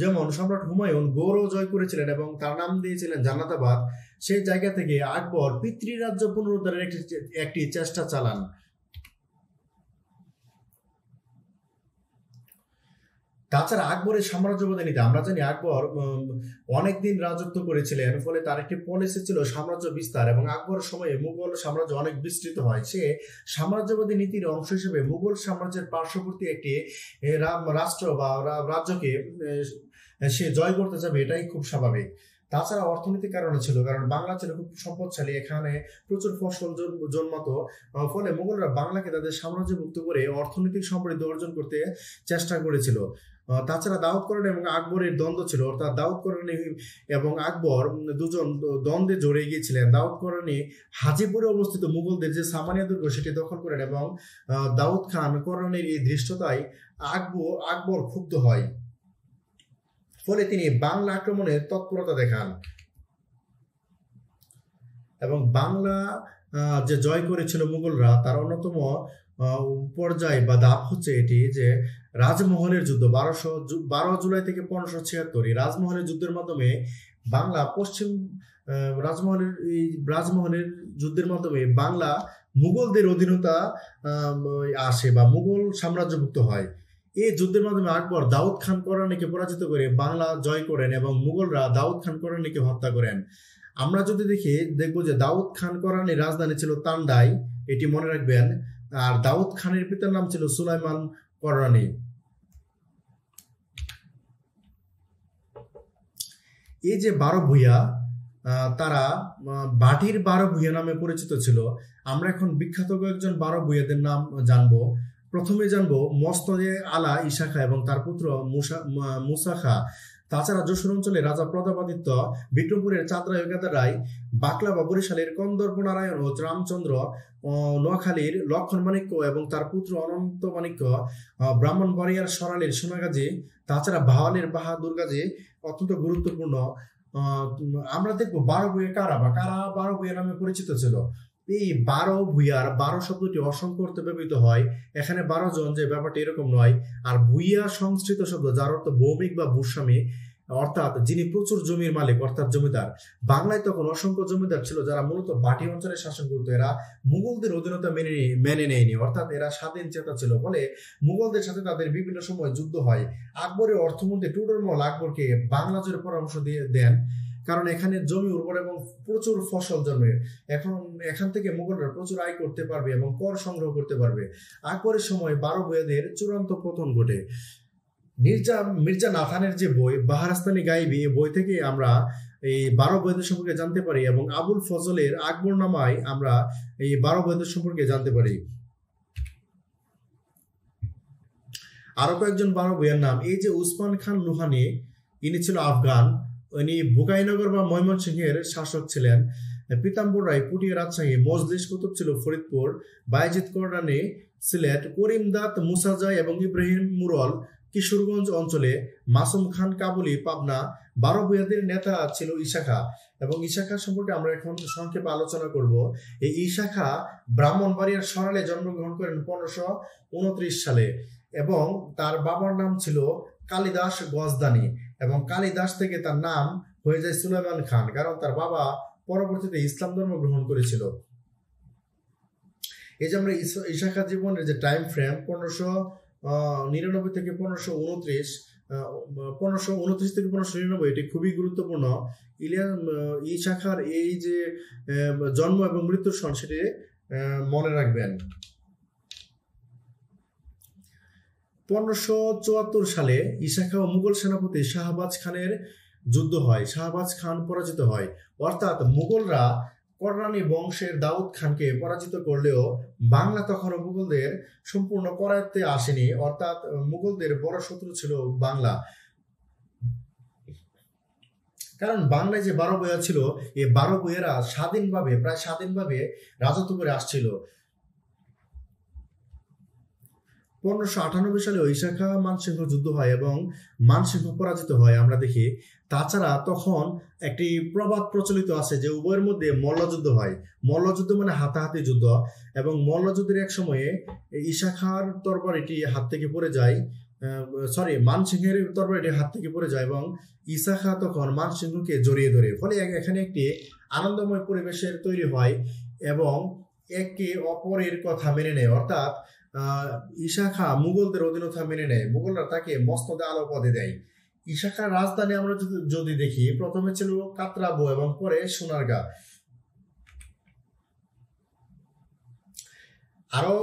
যেমন সম্রাট হুমায়ুন গৌড় জয় করেছিলেন এবং তার নাম দিয়েছিলেন জান্নাতাবাদ। সেই জায়গা থেকে আকবর পিতৃরাজ্য পুনরুদ্ধারের একটি চেষ্টা চালান। তাছাড়া আকবরের সাম্রাজ্যবাদী নীতি, আমরা জানি আকবর অনেকদিন রাজত্ব করেছিলেন, ফলে তার একটি পলিসি ছিল সাম্রাজ্য বিস্তার এবং আকবরের সময়ে মুঘল সাম্রাজ্য অনেক বিস্তৃত হয়। সে সাম্রাজ্যবাদী নীতির অংশ হিসেবে মুঘল সাম্রাজ্যের পার্শ্ববর্তী একটি রাষ্ট্র বা রাজ্যকে সে জয় করতে যাবে, এটাই খুব স্বাভাবিক। তাছাড়া অর্থনৈতিক কারণে ছিল, কারণ বাংলা ছিল খুব সম্পদশালী, এখানে প্রচুর ফসল জন্মাতো। ফলে মুঘলরা বাংলাকে তাদের সাম্রাজ্যভুক্ত করে অর্থনৈতিক সমৃদ্ধি অর্জন করতে চেষ্টা করেছিল। তাছাড়া দাউদ করণী এবং আকবরের দ্বন্দ্ব ছিল, অর্থাৎ দাউদ করণী এবং আকবর দুজন দ্বন্দ্বে জড়িয়ে গিয়েছিলেন। দাউদ করণী হাজিপুরে অবস্থিত মুঘলদের যে সামানিয়া দুর্গ সেটি দখল করেন এবং দাউদ খান করণীর এই ধৃষ্টতায় আকবর ক্ষুব্ধ হয়। ফলে তিনি বাংলা আক্রমণের তৎপরতা দেখান এবং বাংলা যে জয় করেছিল মুঘলরা তার অন্যতম পর্যায় বা ধাপ হচ্ছে এটি যে রাজমহলের যুদ্ধ 12 জুলাই থেকে 1576। এই রাজমহলের যুদ্ধের মাধ্যমে বাংলা রাজমহলের যুদ্ধের মাধ্যমে বাংলা মুঘলদের অধীনতা আসে বা মুঘল সাম্রাজ্যভুক্ত হয়। এই যুদ্ধের মাধ্যমে আকবর দাউদ খান কররানীকে পরাজিত করে বাংলা জয় করেন এবং মুঘলরা দাউদ খান কররানীকে হত্যা করেন। আমরা যদি দেখবো যে দাউদ খান কররানীর রাজধানী ছিল তান্ডাই, এটি মনে রাখবেন। আর দাউদ খানের পিতার নাম ছিল সুলাইমান কররানী। এই যে 12 ভূঁইয়া, তারা বাটির 12 ভূঁইয়া নামে পরিচিত ছিল। আমরা এখন বিখ্যাত কয়েকজন 12 ভূঁইয়াদের নাম জানবো। প্রথমে জানবো মস্তদে আলা ঈশা খা এবং তার পুত্র মুসা খা। তাছাড়া যশোর অঞ্চলে রাজা প্রতাপাদিত্য, বিক্রমপুরের চাঁদরায় রায়, বাকলা বা বরিশালের কন্দর্প নারায়ণ ও রামচন্দ্র, নোয়াখালীর লক্ষণ মাণিক্য এবং তার পুত্র অনন্ত মাণিক্য, ব্রাহ্মণবাড়িয়ার সরালির সোনাগাজী, তাছাড়া ভাওয়ালের বাহাদুর গাজী অত্যন্ত গুরুত্বপূর্ণ। আমরা দেখবো 12 ভূঁইয়া কারা 12 ভূঁইয়া নামে পরিচিত ছিল। এই 12 ভূঁইয়ার 12 শব্দটি অসংখ্য অর্থে ব্যবহৃত হয়। এখানে 12 জন, যে ব্যাপারটি এরকম নয়। আর ভূঁইয়া সংস্কৃত শব্দ যার অর্থ ভৌমিক বা ভূস্বামী, অর্থাৎ যিনি প্রচুর জমির মালিক, অর্থাৎ জমিদার। বাংলায় তখন অসংখ্য জমিদার ছিল যারা মূলত বাটি অঞ্চলে শাসন করতো। এরা মুঘলদের অধীনতা মেনে নেয়নি, অর্থাৎ এরা স্বাধীন চেতা ছিল। ফলে মুঘলদের সাথে তাদের বিভিন্ন সময় যুদ্ধ হয়। আকবরের অর্থমন্ত্রী টুডরমল আকবরকে বাংলা জুড়ে পরামর্শ দেন, কারণ এখানে জমি উর্বর এবং প্রচুর ফসল জন্মে। এখান থেকে মুঘলরা প্রচুর আয় করতে পারবে এবং কর সংগ্রহ করতে পারবে। আকবরের সময় 12 ভূঁইয়াদের চূড়ান্ত পতন ঘটে। মির্জা নাথানের যে বই বাহারাস্তানি গাইবি, এই বই থেকে আমরা এই 12 ভূঁইয়াদের সম্পর্কে জানতে পারি এবং আবুল ফজলের আকবরনামায় আমরা এই 12 ভূঁইয়াদের সম্পর্কে জানতে পারি। আরো কয়েকজন 12 ভূঁইয়ার নাম, এই যে উসমান খান লুহানি, ইনি ছিল আফগান। ইনি বুকাইনগর বা ময়মনসিংহের শাসক ছিলেন। পীতাম্বর রায় পুটিয়া রাজশাহী, মজলিস কুতুব ছিল ফরিদপুর, বায়েজিদ কররানী সিলেট, করিমদাদ মুসাজাই এবং ইব্রাহিম মুরল কিশোরগঞ্জ অঞ্চলে, মাসুম খান কাবুলি পাবনা। 12 ভূঁইয়াদের নেতা ছিল ঈশা খা এবং ঈশা খা সম্পর্কে আমরা এখন সংক্ষেপে আলোচনা করব। এই ঈশা খা ব্রাহ্মণবাড়িয়ার সরালে জন্মগ্রহণ করেন 1529 সালে এবং তার বাবার নাম ছিল কালিদাস গজদানি এবং কালিদাস থেকে তার নাম হয়ে যায় সুলাইমান খান, কারণ তার বাবা পরবর্তীতে ইসলাম ধর্ম গ্রহণ করেছিল। এই যে আমরা ঈশা খা জীবনের যে টাইম ফ্রেম 1599 থেকে 1529, 1529 থেকে 1599, এটি খুবই গুরুত্বপূর্ণ। ঈশা খার এই যে জন্ম এবং মৃত্যুর সন সেটি মনে রাখবেন। 1574 সালে ঈশা খা ও মুঘল সেনাপতি শাহবাজ খানের যুদ্ধ হয়। শাহবাজ খান পরাজিত হয়, অর্থাৎ মুঘলরা কররানী বংশের দাউদ খানকে পরাজিত করলেও বাংলা তখনও মুঘলদের সম্পূর্ণ করায়ত্তে আসেনি, অর্থাৎ মুঘলদের বড় শত্রু ছিল বাংলা। কারণ বাংলায় যে 12 ভূঁইয়া ছিল, এই 12 ভূঁইয়ারা প্রায় স্বাধীনভাবে রাজত্ব করে আসছিল। 1598 সালে ঈশা খা মানসিংহ যুদ্ধ হয় এবং মানসিংহ পরাজিত হয় আমরা দেখি। তাছাড়া তখন একটি প্রবাদ প্রচলিত আছে যে উভয়ের মধ্যে মল্লযুদ্ধ হয়। মল্লযুদ্ধ মানে হাতাহাতি যুদ্ধ, এবং মল্লযুদ্ধের এক সময়ে ঈশা খার তরবারিটি হাত থেকে পড়ে যায়, মানসিংহের তরবারিটি হাত থেকে পড়ে যায় এবং ঈশা খা তখন মানসিংহকে জড়িয়ে ধরে। ফলে এখানে একটি আনন্দময় পরিবেশের তৈরি হয় এবং একে অপরের কথা মেনে নেয়, অর্থাৎ ঈশা খা মুঘলদের অধীনতা মেনে নেয়। মুঘলরা তাকে মসনদে আলা পদে দেয়। ঈশা খার রাজধানী আমরা যদি দেখি, প্রথমে ছিল কাতরাবো এবং পরে সোনারগাঁ। আরো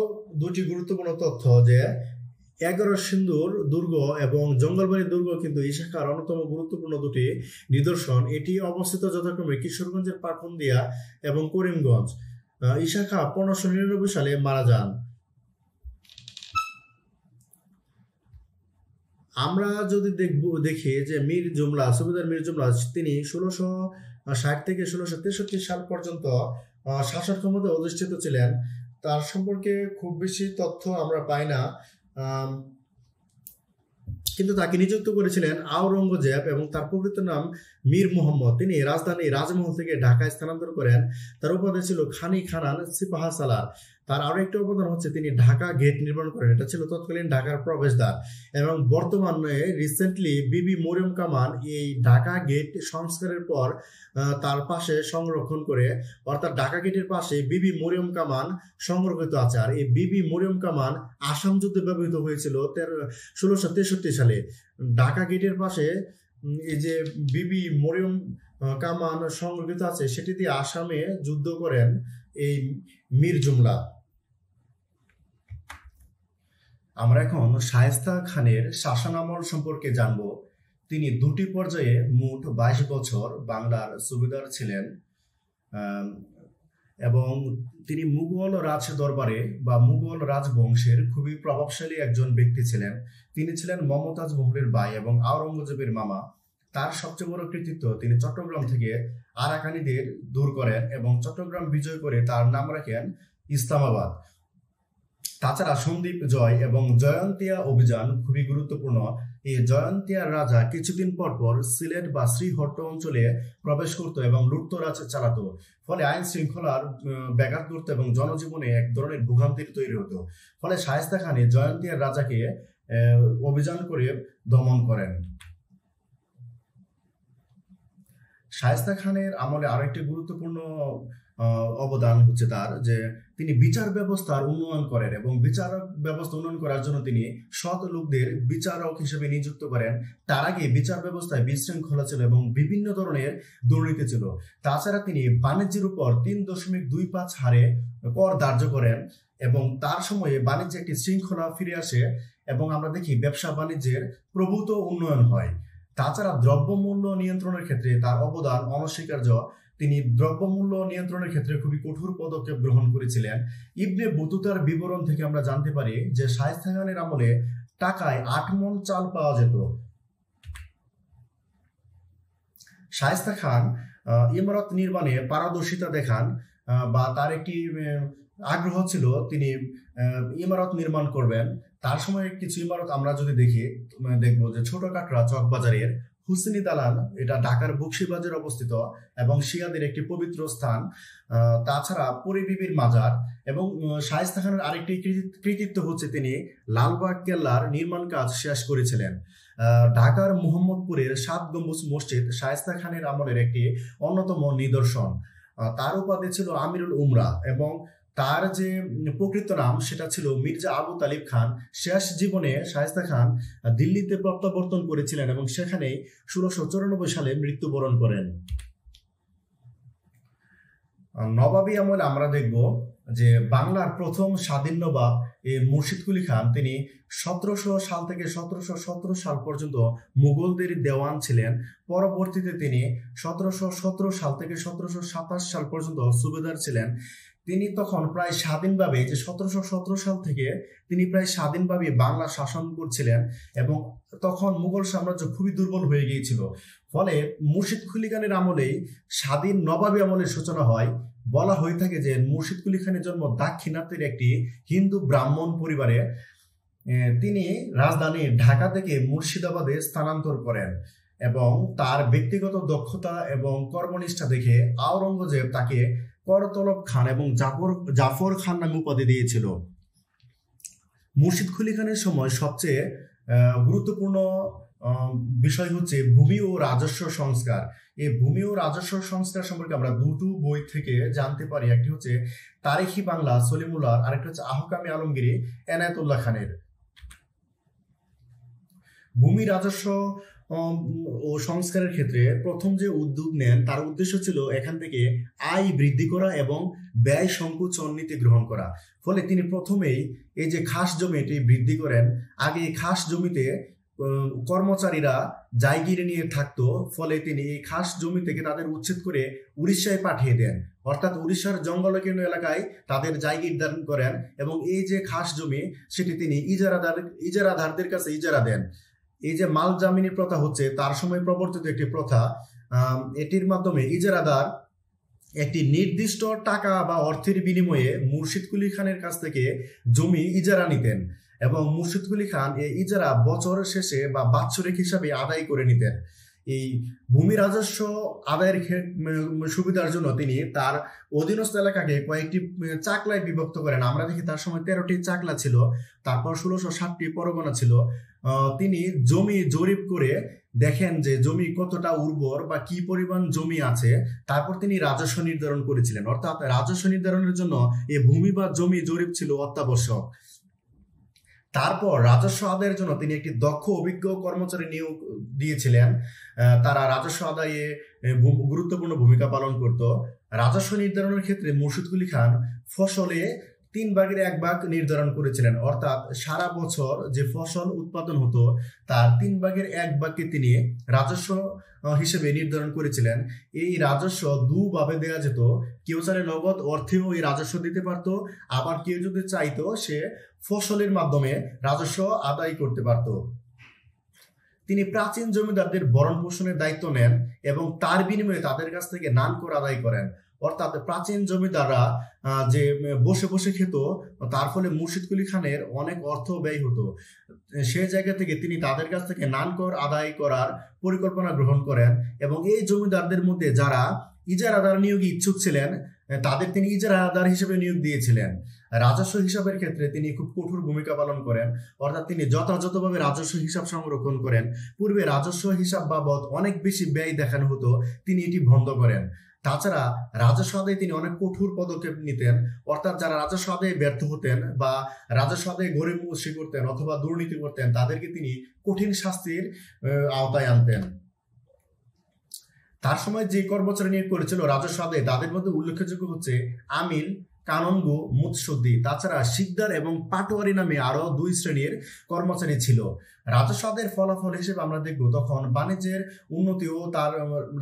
দুটি গুরুত্বপূর্ণ তথ্য যে 11 সিন্দুর দুর্গ এবং জঙ্গলবাড়ি দুর্গ কিন্তু ঈশা খাঁর অন্যতম গুরুত্বপূর্ণ দুটি নিদর্শন। এটি অবস্থিত যথাক্রমে কিশোরগঞ্জের পাকুন্দিয়া এবং করিমগঞ্জ। ঈশা খাঁ 1599 সালে মারা যান। আমরা যদি দেখি যে মীর জুমলা, সুবেদার মীর জুমলা, তিনি 1660 থেকে 1663 সাল পর্যন্ত শাসন ক্ষমতায় অধিষ্ঠিত ছিলেন। তার সম্পর্কে খুব বেশি তথ্য আমরা পাই না, কিন্তু তাকে নিযুক্ত করেছিলেন আওরঙ্গজেব এবং তার প্রকৃত নাম মীর মোহাম্মদ। তিনি রাজধানী রাজমহল থেকে ঢাকায় স্থানান্তর করেন। তার উপাধি ছিল খানি খানান সিপাহা সালার। তার আরো একটি অবদান হচ্ছে তিনি ঢাকা গেট নির্মাণ করেন। এটা ছিল তৎকালীন ঢাকার প্রবেশদ্বার, এবং বর্তমানে রিসেন্টলি বিবি মরিয়ম কামান এই ঢাকা গেট সংস্কারের পর তার পাশে সংরক্ষণ করে, অর্থাৎ ঢাকা গেটের পাশে বিবি মরিয়ম কামান সংরক্ষিত আছে। আর এই বিবি মরিয়ম কামান আসাম যুদ্ধে ব্যবহৃত হয়েছিল 1663 সালে। ঢাকা গেটের পাশে এই যে বিবি মরিয়ম কামান সংরক্ষিত আছে, সেটি দিয়ে আসামে যুদ্ধ করেন এই মীর জুমলা। আমরা এখন শায়েস্তা খানের শাসনামল সম্পর্কে জানব। তিনি দুটি পর্যায়ে মোট 22 বছর বাংলার সুবেদার ছিলেন, এবং তিনি মুঘল রাজ দরবারে বা মুঘল রাজবংশের খুবই প্রভাবশালী একজন ব্যক্তি ছিলেন। তিনি ছিলেন মমতাজ মহলের ভাই এবং আওরঙ্গজেবের মামা। তার সবচেয়ে বড় কৃতিত্ব, তিনি চট্টগ্রাম থেকে আরাকানিদের দূর করেন এবং চট্টগ্রাম বিজয় করে তার নাম রাখেন ইসলামাবাদ। তাছাড়া সন্দ্বীপ জয় এবং জয়ন্তিয়া অভিযান খুবই গুরুত্বপূর্ণ। এই জয়ন্তিয়ার রাজা কিছুদিন পর পর সিলেট বা শ্রীহট্ট অঞ্চলে প্রবেশ করত এবং লুটতরাজ চালাতো, ফলে আইন শৃঙ্খলার ব্যাঘাত ঘটত এবং জনজীবনে এক ধরনের ভোগান্তির তৈরি হতো। ফলে শায়েস্তা খান জয়ন্তিয়ার রাজাকে অভিযান করে দমন করেন। শায়েস্তা খানের আমলে আরো একটি গুরুত্বপূর্ণ অবদান হচ্ছে তার, যে তিনি বিচার ব্যবস্থার উন্নয়ন করেন এবং বিচার ব্যবস্থা উন্নয়ন করার জন্য তিনি সৎ লোকদের বিচারক হিসেবে নিযুক্ত করেন। তার আগে বিচার ব্যবস্থায় বিশৃঙ্খলা ছিল এবং বিভিন্ন ধরনের দুর্নীতি ছিল। তাছাড়া তিনি বাণিজ্যের উপর 3.25 হারে কর ধার্য করেন এবং তার সময়ে বাণিজ্যে একটি শৃঙ্খলা ফিরে আসে এবং আমরা দেখি ব্যবসা বাণিজ্যের প্রভূত উন্নয়ন হয়। তাছাড়া দ্রব্যমূল্য নিয়ন্ত্রণের ক্ষেত্রে তার অবদান অনস্বীকার্য। তিনি দ্রব্যমূল্য নিয়ন্ত্রণের ক্ষেত্রে খুবই কঠোর পদক্ষেপ গ্রহণ করেছিলেন। ইবনে বতুতার বিবরণ থেকে আমরা জানতে পারি যে শায়েস্তা খানের আমলে টাকায় 8 মণ চাল পাওয়া যেত। শায়েস্তা খান ইমারত নির্মাণে পারদর্শিতা দেখান, বা তার একটি আগ্রহ ছিল তিনি ইমারত নির্মাণ করবেন। তার সময় কিছু ইমারত আমরা যদি দেখবো যে ছোট কাটরা চকবাজারের হুসেনি দালান, এটা ঢাকার বকশীবাজারে অবস্থিত এবং শিয়াদের একটি পবিত্র স্থান। তাছাড়া পরী বিবির মাজার, এবং শায়েস্তা খানের আরেকটি কৃতিত্ব হচ্ছে তিনি লালবাগ কেল্লার নির্মাণ কাজ শেষ করেছিলেন। ঢাকার মোহাম্মদপুরের 7 গম্বুজ মসজিদ শায়েস্তা খানের আমলের একটি অন্যতম নিদর্শন। তার উপাধি ছিল আমিরুল উমরা এবং তার যে প্রকৃত নাম সেটা ছিল মির্জা আবু তালিব খান। শেষ জীবনে শায়েস্তা খান দিল্লিতে প্রত্যাবর্তন করেছিলেন এবং সেখানে 1694 সালে মৃত্যুবরণ করেন। নবাবী আমলে আমরা দেখব যে বাংলার প্রথম স্বাধীন নবাব মুর্শিদ কুলি খান, তিনি 1700 সাল থেকে 1717 সাল পর্যন্ত মুঘলদের দেওয়ান ছিলেন। পরবর্তীতে তিনি 1717 সাল থেকে 1727 সাল পর্যন্ত সুবেদার ছিলেন। তিনি তখন প্রায় স্বাধীনভাবে, যে 1717 সাল থেকে তিনি প্রায় স্বাধীনভাবে বাংলা শাসন করছিলেন এবং তখন মুঘল সাম্রাজ্য খুবই দুর্বল হয়ে গিয়েছিল। ফলে মুর্শিদ কুলি খানের আমলেই স্বাধীন নবাবী আমলের সূচনা হয়। বলা হয়ে থাকে যে মুর্শিদ কুলি খানের জন্ম দাক্ষিণাত্যের একটি হিন্দু ব্রাহ্মণ পরিবারে। তিনি রাজধানী ঢাকা থেকে মুর্শিদাবাদে স্থানান্তর করেন এবং তার ব্যক্তিগত দক্ষতা এবং কর্মনিষ্ঠা দেখে আওরঙ্গজেব তাকে করতলব খান এবং জাফর খান নামে উপাধি দিয়েছিল। মুর্শিদ কুলি খানের সময় সবচেয়ে গুরুত্বপূর্ণ বিষয় হচ্ছে ভূমি ও রাজস্ব সংস্কার। এই ভূমি ও রাজস্ব সংস্কার সম্পর্কে আমরা দুটো বই থেকে জানতে পারি। একটি হচ্ছে তারিখি বাংলা সলিমুল্লাহ, আরেকটি হচ্ছে আহকামে আলমগীর এনায়েতুল্লাহ খানের। ভূমি রাজস্ব ও সংস্কারের ক্ষেত্রে প্রথম যে উদ্যোগ নেন তার উদ্দেশ্য ছিল এখান থেকে আয় বৃদ্ধি করা এবং ব্যয় সংকোচন নীতি গ্রহণ করা। ফলে তিনি প্রথমেই এই যে খাস জমি এটি বৃদ্ধি করেন। আগে এই খাস জমিতে কর্মচারীরা জায়গিরে নিয়ে থাকতো, ফলে তিনি এই খাস জমি থেকে তাদের উচ্ছেদ করে উড়িষ্যায় পাঠিয়ে দেন, অর্থাৎ উড়িষ্যার জঙ্গলকীর্ণ এলাকায় তাদের জায়গির দান করেন এবং এই যে খাস জমি সেটি তিনি ইজারাদারদের কাছে ইজারা দেন। এই যে মাল জামিনী প্রথা হচ্ছে তার সময় প্রবর্তিত একটি প্রথা। এটির মাধ্যমে ইজারাদার একটি নির্দিষ্ট টাকা বা অর্থের বিনিময়ে মুর্শিদ কুলি খানের কাছ থেকে জমি ইজারা নিতেন এবং মুর্শিদ কুলি খান এই ইজারা বছর শেষে বা বাৎসরিক হিসাবে আদায় করে নিতেন। এই ভূমি রাজস্ব আদায়ের সুবিধার জন্য তিনি তার অধীনস্থ এলাকাকে কয়েকটি চাকলায় বিভক্ত করেন। আমরা দেখি তার সময় 13টি চাকলা ছিল, তারপর 1660টি পরগনা ছিল। তিনি জমি জরিপ করে দেখেন যে জমি কতটা উর্বর বা কি পরিমাণ জমি আছে, তারপর তিনি রাজস্ব নির্ধারণ করেছিলেন। অর্থাৎ রাজস্ব নির্ধারণের জন্য এই ভূমি বা জমি জরিপ ছিল অত্যাবশ্যক। তারপর রাজস্ব আদায়ের জন্য তিনি একটি দক্ষ অভিজ্ঞ কর্মচারী নিয়োগ দিয়েছিলেন। তারা রাজস্ব আদায়ে গুরুত্বপূর্ণ ভূমিকা পালন করত। রাজস্ব নির্ধারণের ক্ষেত্রে মুর্শিদ কুলি খান ফসলে 3/1 নির্ধারণ করেছিলেন, অর্থাৎ সারা বছর যে ফসল উৎপাদন হতো তার 3/1 তিনি রাজস্ব হিসেবে নির্ধারণ করেছিলেন। এই রাজস্ব দুভাবে দেওয়া যেত, কেউ চাইলে নগদ অর্থেও এই রাজস্ব দিতে পারত, আবার কেউ যদি চাইতো সে ফসলের মাধ্যমে রাজস্ব আদায় করতে পারত। তিনি প্রাচীন জমিদারদের ভরণ পোষণের দায়িত্ব নেন এবং তার বিনিময়ে তাদের কাছ থেকে নান কর আদায় করেন। অর্থাৎ প্রাচীন জমিদাররা যে বসে বসে খেত, তার ফলে মুর্শিদ কুলি খানের অনেক অর্থ ব্যয় হতো। সে জায়গা থেকে তিনি তাদের কাছ থেকে নান কর আদায় করার পরিকল্পনা গ্রহণ করেন এবং এই জমিদারদের মধ্যে যারা ইজারাদার নিয়োগে ইচ্ছুক ছিলেন তাদের তিনি ইজারাদার হিসেবে নিয়োগ দিয়েছিলেন। রাজস্ব হিসাবের ক্ষেত্রে তিনি খুব কঠোর ভূমিকা পালন করেন, অর্থাৎ তিনি যথাযথভাবে রাজস্ব হিসাব সংরক্ষণ করেন। পূর্বে রাজস্ব হিসাব বাবদ অনেক বেশি ব্যয় দেখানো হতো, তিনি এটি বন্ধ করেন। তাছাড়া রাজস্ব আদায়ে তিনি অনেক কঠোর পদক্ষেপ নিতেন, অর্থাৎ যারা রাজস্ব আদায়ে ব্যর্থ হতেন বা রাজস্ব আদায়ে গরিমসি করতেন অথবা দুর্নীতি করতেন তাদেরকে তিনি কঠিন শাস্তির আওতায় আনতেন। তার সময় যে কর্মচারী নিয়োগ করেছিল রাজস্ব আদায়ে তাদের মধ্যে উল্লেখযোগ্য হচ্ছে আমিল, কাননগো, মুৎসদ্দি, তাছাড়া শিকদার এবং পাটোয়ারি নামে আরো 2 শ্রেণীর কর্মচারী ছিল। রাজস্ব আদায়ের ফলাফল হিসেবে আমরা দেখব তখন বাণিজ্যের উন্নতি ও তার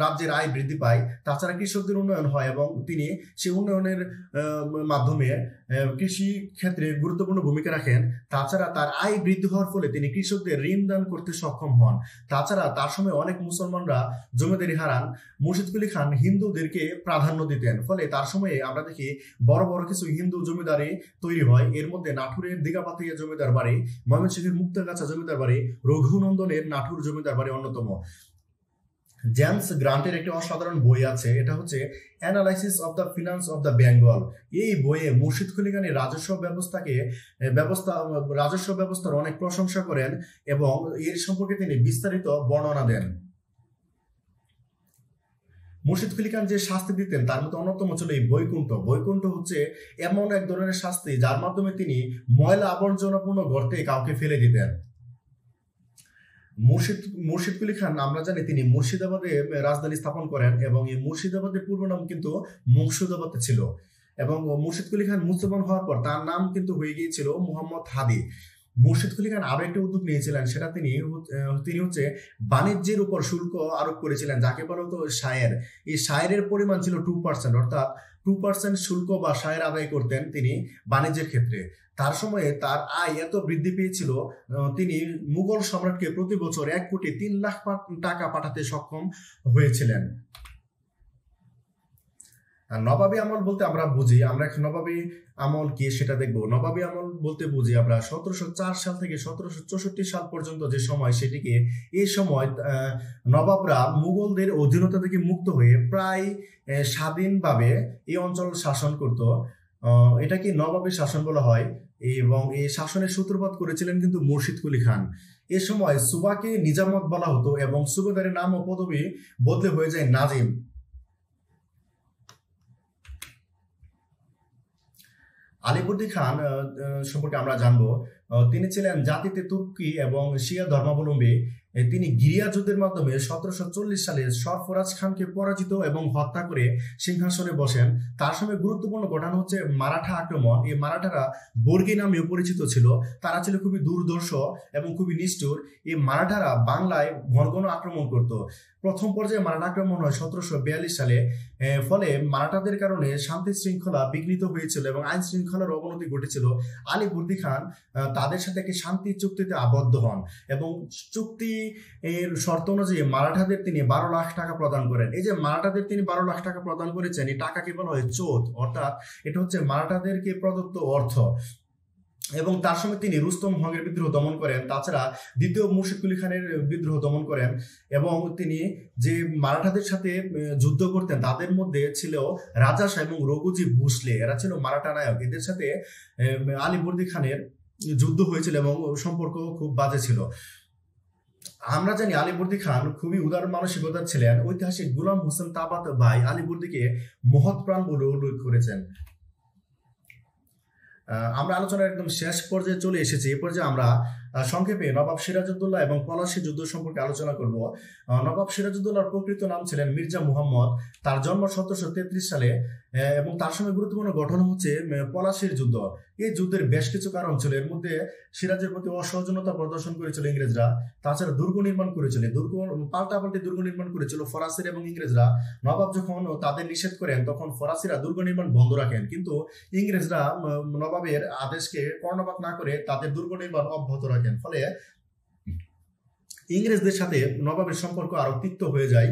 রাজ্যের আয় বৃদ্ধি পায়, তাছাড়া কৃষকদের উন্নয়ন হয় এবং তিনি সেই উন্নয়নের মাধ্যমে কৃষি ক্ষেত্রে গুরুত্বপূর্ণ ভূমিকা রাখেন। তাছাড়া তার আয় বৃদ্ধি হওয়ার ফলে তিনি কৃষকদের ঋণ দান করতে সক্ষম হন। তাছাড়া তার সময় অনেক মুসলমানরা জমিদারি হারান। মুর্শিদ কুলি খান হিন্দুদেরকে প্রাধান্য দিতেন, ফলে তার সময়ে আমরা দেখি বড় বড় কিছু হিন্দু জমিদারি তৈরি হয়। এর মধ্যে নাটোরের দিঘাপাতিয়া জমিদার বাড়ি, ময়মনসিংহের মুক্তাগাছা জমিদার বাড়ি, রঘুনন্দনের নাটোর জমিদার বাড়ি অন্যতম। জেমস গ্রান্টের একটি অসাধারণ বই আছে, এটা হচ্ছে analysis of the finance of the Bengal. এই বইয়ে মুর্শিদ কুলি খানের রাজস্ব ব্যবস্থার অনেক প্রশংসা করেন এবং এর সম্পর্কে তিনি বিস্তারিত বর্ণনা দেন। মুর্শিদ কুলি খান যে শাস্তি দিতেন তার মধ্যে অন্যতম ছিল এই বৈকুণ্ঠ। বৈকুণ্ঠ হচ্ছে এমন এক ধরনের শাস্তি যার মাধ্যমে তিনি ময়লা আবর্জনাপূর্ণ গর্তে কাউকে ফেলে দিতেন। মুর্শিদ কুলি খান আমরা জানি তিনি মুর্শিদাবাদে রাজধানী স্থাপন করেন এবং এই মুর্শিদাবাদের পূর্ব নাম কিন্তু মুর্শিদাবাদে ছিল এবং মুর্শিদ কুলি খান মুসলমান হওয়ার পর তার নাম কিন্তু হয়ে গিয়েছিল মুহাম্মদ হাদি। মুর্শিদ কুলি খান আরো একটা উদ্যোগ নিয়েছিলেন, সেটা তিনি হচ্ছে বাণিজ্যের উপর শুল্ক আরোপ করেছিলেন, যাকে বলা হতো শায়ের। এই শায়ের পরিমাণ ছিল 2%, অর্থাৎ 2% শুল্ক বা শায়ের আদায় করতেন তিনি বাণিজ্যের ক্ষেত্রে। তার সময়ে তার আয় এত বৃদ্ধি পেয়েছিল তিনি মুঘল সম্রাটকে প্রতি বছর 1,03,00,000 টাকা পাঠাতে সক্ষম হয়েছিলেন। নবাবী আমল বলতে আমরা বুঝি, আমরা নবাবী আমল কি সেটা দেখবো। নবাবী আমল বলতে বুঝি আমরা 1704 সাল থেকে 1764 সাল পর্যন্ত যে সময়, সেটিকে এই সময় নবাবরা মুঘলদের অধীনতা থেকে মুক্ত হয়ে প্রায় স্বাধীনভাবে এই অঞ্চল শাসন করত। এটাকে নবাবী শাসন বলা হয় এবং এই শাসনের সূত্রপাত করেছিলেন কিন্তু মুর্শিদ কুলি খান। এ সময় সুবাকে নিজামত বলা হতো এবং সুবেদারের নাম ও পদবি বদলে হয়ে যায় নাজিম। আলিবর্দী খান সম্পর্কে আমরা জানবো। তিনি ছিলেন জাতিতে তুর্কি এবং শিয়া ধর্মাবলম্বী। তিনি গিরিয়া যুদ্ধের মাধ্যমে 1740 সালে সরফরাজ খানকে পরাজিত এবং হত্যা করে সিংহাসনে বসেন। তার সময় গুরুত্বপূর্ণ ঘটনা হচ্ছে মারাঠা আক্রমণ। এই মারাঠারা বর্গী নামেও পরিচিত ছিল। তারা ছিল খুবই দুর্ধর্ষ এবং খুবই নিষ্ঠুর। এই মারাঠারা বাংলায় ঘন ঘন আক্রমণ করত। প্রথম পর্যায়ে মারাঠা আক্রমণ হয় 1742 সালে। ফলে মারাঠাদের কারণে শান্তি শৃঙ্খলা বিঘ্নিত হয়েছিল এবং আইন শৃঙ্খলার অবনতি ঘটেছিল। আলীবর্দী খান তাদের সাথে একটি শান্তি চুক্তিতে আবদ্ধ হন এবং চুক্তি এর শর্ত অনুযায়ী মারাঠাদের তিনি 12 লাখ টাকা প্রদান করেন। এই যে মারাঠাদের তিনি 12 লাখ টাকা প্রদান করেছেন, এই টাকাকে বলা হয় চোদ, অর্থাৎ এটা হচ্ছে মারাঠাদেরকে প্রদত্ত অর্থ। এবং তার সঙ্গে তিনি রুস্তম হকের বিদ্রোহ দমন করেন। তাছাড়া দ্বিতীয় মুর্শিদ কুলি খানের বিদ্রোহ দমন করেন এবং তিনি যে মারাঠাদের সাথে যুদ্ধ করতেন তাদের মধ্যে ছিল রাজা শাহ এবং রঘুজি ভোসলে, এরা ছিল মারাঠা নায়ক। এদের সাথে আলীবর্দী খানের যুদ্ধ হয়েছিল এবং সম্পর্ক খুব বাজে ছিল। আমরা জানি আলীবর্দী খান খুবই উদার মানসিকতার ছিলেন। ঐতিহাসিক গোলাম হোসেন তাবাত ভাই আলীবর্দীকে মহৎ প্রাণ বলে উল্লেখ করেছেন। আমরা আলোচনার একদম শেষ পর্যায়ে চলে এসেছি। এ পর্যায়ে আমরা সংক্ষেপে নবাব সিরাজউদ্দৌলা এবং পলাশী যুদ্ধ সম্পর্কে আলোচনা করব। নবাব সিরাজউদ্দৌলার প্রকৃত নাম ছিলেন মির্জা মুহাম্মদ। তার জন্ম 1733 সালে এবং তার সঙ্গে গুরুত্বপূর্ণ ঘটনা হচ্ছে পলাশীর যুদ্ধ। এই যুদ্ধের বেশ কিছু কারণ ছিল। এর মধ্যে সিরাজের প্রতি অসহযোগিতা প্রদর্শন করেছিল ইংরেজরা। তাছাড়া দুর্গ নির্মাণ করেছিল, পাল্টাপাল্টি দুর্গ নির্মাণ করেছিল ফরাসিরা এবং ইংরেজরা। নবাব যখন তাদের নিষেধ করেন তখন ফরাসিরা দুর্গ নির্মাণ বন্ধ রাখেন, কিন্তু ইংরেজরা নবাবের আদেশকে কর্ণপাত না করে তাদের দুর্গ নির্মাণ অব্যাহত রাখেন। ফলে ইংরেজদের সাথে নবাবের সম্পর্ক আরো তিক্ত হয়ে যায়।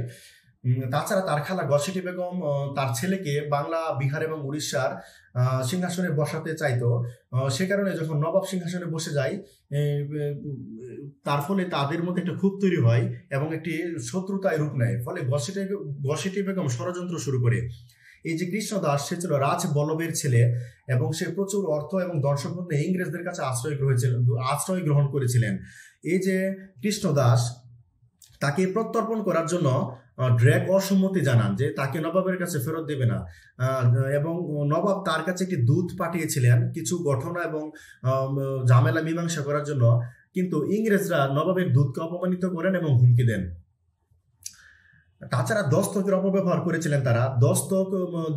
তাছাড়া তার খালা গসিটি বেগম তার ছেলেকে বাংলা, বিহার এবং উড়িষ্যার সিংহাসনে বসাতে চাইতো। সে কারণে যখন নবাব সিংহাসনে বসে যায় তার ফলে তাদের মধ্যে একটা ক্ষোভ তৈরি হয় এবং একটি শত্রুতায় রূপ নেয়। ফলে গসিটি বেগম ষড়যন্ত্র শুরু করে। এই যে কৃষ্ণদাস, সে ছিল রাজ বল্লভের ছেলে এবং সে প্রচুর অর্থ এবং ধন সম্পদ নিয়ে ইংরেজদের কাছে আশ্রয় গ্রহণ করেছিলেন। এই যে কৃষ্ণদাস, তাকে প্রত্যর্পণ করার জন্য ড্রেক অসম্মতি জানান যে তাকে নবাবের কাছে ফেরত দেবে না, এবং নবাব তার কাছে একটি দূত পাঠিয়েছিলেন কিছু ঘটনা এবং ঝামেলা মীমাংসা করার জন্য, কিন্তু ইংরেজরা নবাবের দূতকে অপমানিত করেন এবং হুমকি দেন। তাছাড়া দস্তকের অপব্যবহার করেছিলেন তারা। দস্তক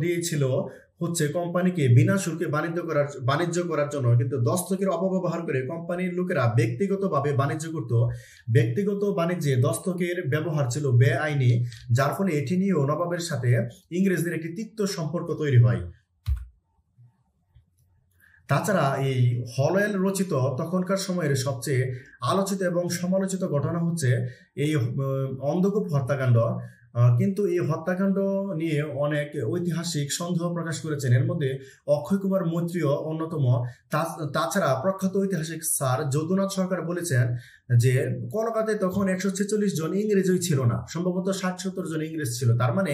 দিয়েছিল হচ্ছে কোম্পানিকে বিনা শুল্কে বাণিজ্য করার জন্য, কিন্তু দস্তকের অপব্যবহার করে কোম্পানির লোকেরা ব্যক্তিগতভাবে বাণিজ্য করত। ব্যক্তিগত বাণিজ্যে দস্তকের ব্যবহার ছিল বেআইনি, যার ফলে এটি নিয়েও নবাবের সাথে ইংরেজদের একটি তিক্ত সম্পর্ক তৈরি হয়। তাছাড়া এই হলওয়েল রচিত তখনকার সময়ের সবচেয়ে আলোচিত এবং সমালোচিত ঘটনা হচ্ছে এই অন্ধকূপ হত্যাকাণ্ড। কিন্তু এই হত্যাকাণ্ড নিয়ে অনেক ঐতিহাসিক সন্দেহ প্রকাশ করেছেন। এর মধ্যে অক্ষয় কুমার মৈত্রীয় অন্যতম। তাছাড়া প্রখ্যাত ঐতিহাসিক স্যার যদুনাথ সরকার বলেছেন যে কলকাতায় তখন 146 জন ইংরেজই ছিল না, সম্ভবত 60-70 জন ইংরেজ ছিল। তার মানে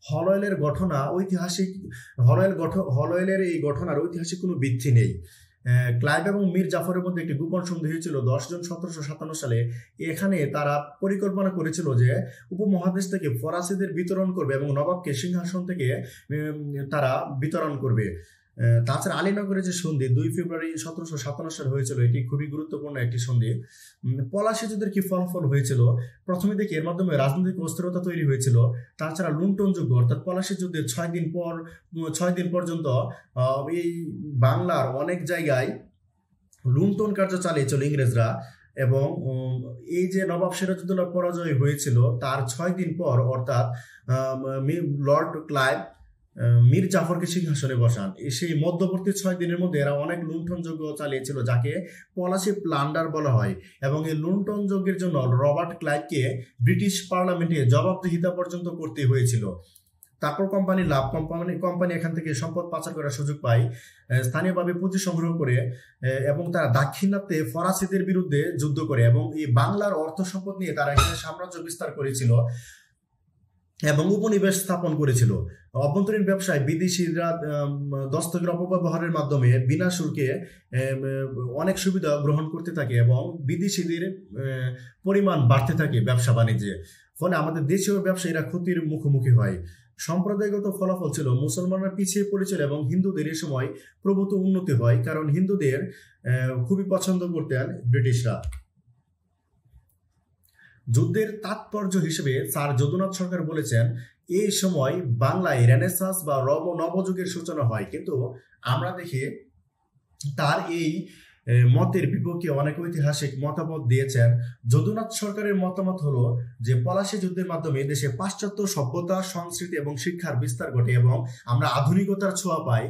হলওয়েলের ঘটনা ঐতিহাসিক, হলওয়েলের এই ঘটনার ঐতিহাসিক কোনো ভিত্তি নেই। ক্লাইভ এবং মীর জাফরের মধ্যে একটি গোপন সন্ধি হয়েছিল 10 জুন 1757 সালে। এখানে তারা পরিকল্পনা করেছিল যে উপমহাদেশ থেকে ফরাসিদের বিতরণ করবে এবং নবাবকে সিংহাসন থেকে তারা বিতরণ করবে। তাছাড়া আলীনগরের যে সন্ধি 2 ফেব্রুয়ারি 1757 সালে হয়েছিল, এটি খুবই গুরুত্বপূর্ণ একটি সন্ধি। পলাশী যুদ্ধের কি ফলাফল হয়েছিল? প্রথমে দেখি এর মাধ্যমে রাজনৈতিক অস্থিরতা তৈরি হয়েছিল। তাছাড়া লুণ্ঠন যুদ্ধ, অর্থাৎ পলাশী যুদ্ধের 6 দিন পর্যন্ত এই বাংলার অনেক জায়গায় লুণ্ঠন কার্য চালিয়েছিল ইংরেজরা। এবং এই যে নবাব সিরাজউদ্দৌলার পরাজয় হয়েছিল তার 6 দিন পর, অর্থাৎ লর্ড ক্লাইভ মীর জাফরকে সিংহাসনে বসান। সেই মধ্যবর্তী 6 দিনের মধ্যে এরা অনেক লুণ্ঠনযজ্ঞ চালিয়েছিল, যাকে পলাশী প্লান্ডার বলা হয়। এবং এই লুণ্ঠনযজ্ঞের জন্য রবার্ট ক্লাইভকে ব্রিটিশ পার্লামেন্টে জবাবদিহিতা পর্যন্ত করতে হয়েছিল। তারপর কোম্পানির লাভ, কোম্পানি এখান থেকে সম্পদ পাচার করার সুযোগ পায়, স্থানীয়ভাবে পুঁজি সংগ্রহ করে, এবং তারা দাক্ষিণাত্যে ফরাসিদের বিরুদ্ধে যুদ্ধ করে এবং এই বাংলার অর্থ সম্পদ নিয়ে তারা এখানে সাম্রাজ্য বিস্তার করেছিল এবং উপনিবেশ স্থাপন করেছিল। অভ্যন্তরীণ ব্যবসায় বিদেশিরা দস্তকের অপব্যবহারের মাধ্যমে বিনা শুল্কে অনেক সুবিধা গ্রহণ করতে থাকে এবং বিদেশিদের পরিমাণ বাড়তে থাকে ব্যবসা বাণিজ্যে। ফলে আমাদের দেশীয় ব্যবসায়ীরা ক্ষতির মুখোমুখি হয়। সম্প্রদায়গত ফলাফল ছিল মুসলমানরা পিছিয়ে পড়েছিল এবং হিন্দুদের এ সময় প্রভূত উন্নতি হয়, কারণ হিন্দুদের খুবই পছন্দ করতেন ব্রিটিশরা। যুদ্ধের তাৎপর্য হিসেবে স্যার যদুনাথ সরকার বলেছেন এই সময় বাংলায় রেনেসাঁস বা নবযুগের সূচনা হয়, কিন্তু আমরা দেখি তার এই মতের বিপক্ষে অনেক ঐতিহাসিক মতামত দিয়েছেন। যদুনাথ সরকারের মতামত হলো যে পলাশী যুদ্ধের মাধ্যমে দেশে পাশ্চাত্য সভ্যতা, সংস্কৃতি এবং শিক্ষার বিস্তার ঘটে এবং আমরা আধুনিকতার ছোঁয়া পাই।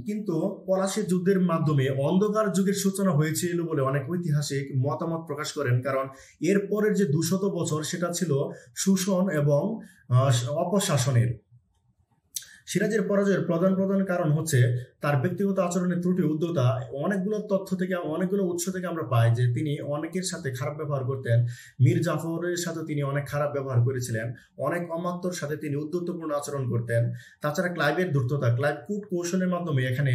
কিন্তু পলাশী যুদ্ধের মাধ্যমে অন্ধকার যুগের সূচনা হয়েছিল বলে অনেক ঐতিহাসিক মতামত প্রকাশ করেন, কারণ এর পরের যে 200 বছর সেটা ছিল শোষণ এবং অপশাসনের। সিরাজের পরাজয়ের প্রধান কারণ হচ্ছে তার ব্যক্তিগত আচরণের ত্রুটি, উদ্ধতা। অনেকগুলো তথ্য থেকে, অনেকগুলো উৎস থেকে আমরা পাই যে তিনি অনেকের সাথে খারাপ ব্যবহার করতেন। মীর জাফরের সাথে তিনি অনেক খারাপ ব্যবহার করেছিলেন, অনেক অমাত্যর সাথে তিনি উদ্ধতপূর্ণ আচরণ করতেন। তাছাড়া ক্লাইভের ধূর্ততা, ক্লাইভ কূট কৌশলের মাধ্যমে এখানে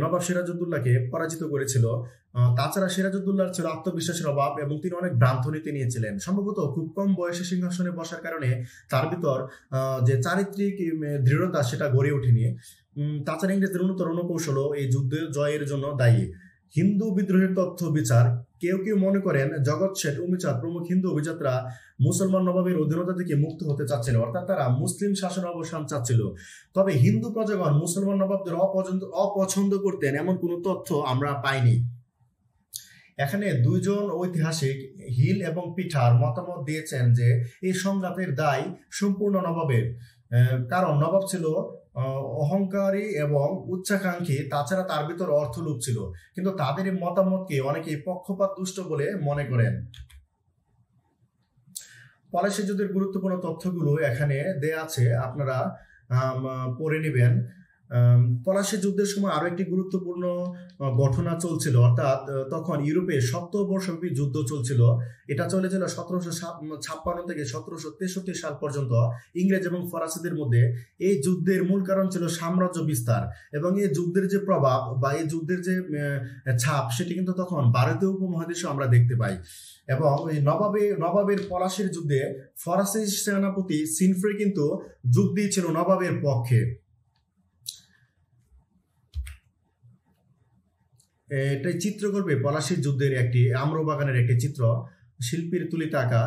নবাব সিরাজউদ্দৌলাকে পরাজিত করেছিল। তাছাড়া সিরাজউদ্দৌলার ছিল আত্মবিশ্বাসের অভাব এবং তিনি অনেক ভ্রান্ত নীতি নিয়েছিলেন। সম্ভবত খুব কম বয়সে সিংহাসনে বসার কারণে তার ভিতর যে চারিত্রিক দৃঢ়তা সেটা গড়ে ওঠেনি। তাছাড়া ইংরেজদের উন্নত রণকৌশলও এই যুদ্ধে জয়ের জন্য দায়ী। হিন্দু বিদ্রোহের তথ্য বিচার, কেউ কেউ মনে করেন জগৎ শেঠ, উমিচাঁদ প্রমুখ হিন্দু অভিযাত্রা মুসলমান নবাবের অধীনতা থেকে মুক্ত হতে চাচ্ছিল, অর্থাৎ তারা মুসলিম শাসনের অবসান চাচ্ছিল। তবে হিন্দু প্রজাগণ মুসলমান নবাবদের অপছন্দ করতেন এমন কোনো তথ্য আমরা পাইনি। এখানে দুইজন ঐতিহাসিক হিল এবং পিঠার মতামত দিয়েছেন যে এই সংঘাতের দায় সম্পূর্ণ নবাবের, কারণ নবাব ছিল অহংকারী এবং উচ্চাকাঙ্ক্ষী, তাছাড়া তার ভিতর অর্থলোভ ছিল। কিন্তু তাদের এই মতামতকে অনেকে পক্ষপাত দুষ্ট বলে মনে করেন। পলাশী যুদ্ধের গুরুত্বপূর্ণ তথ্যগুলো এখানে দেয়া আছে, আপনারা পড়ে নেবেন। পলাশী যুদ্ধের সময় আরো একটি গুরুত্বপূর্ণ ঘটনা চলছিল, অর্থাৎ তখন ইউরোপে 70 বর্ষব্যাপী যুদ্ধ চলছিল। এটা চলেছিল 1756 থেকে 1763 সাল পর্যন্ত ইংরেজ এবং ফরাসিদের মধ্যে। এই যুদ্ধের মূল কারণ ছিল সাম্রাজ্য বিস্তার, এবং এই যুদ্ধের যে প্রভাব বা এই যুদ্ধের যে ছাপ সেটি কিন্তু তখন ভারতীয় উপমহাদেশে আমরা দেখতে পাই। এবং এই নবাবের পলাশীর যুদ্ধে ফরাসি সেনাপতি সিনফ্রে কিন্তু যোগ দিয়েছিল নবাবের পক্ষে। এটাই চিত্র করবে পলাশীর যুদ্ধের একটি আম্রবাগানের একটি চিত্র, শিল্পীর তুলিত আঁকা।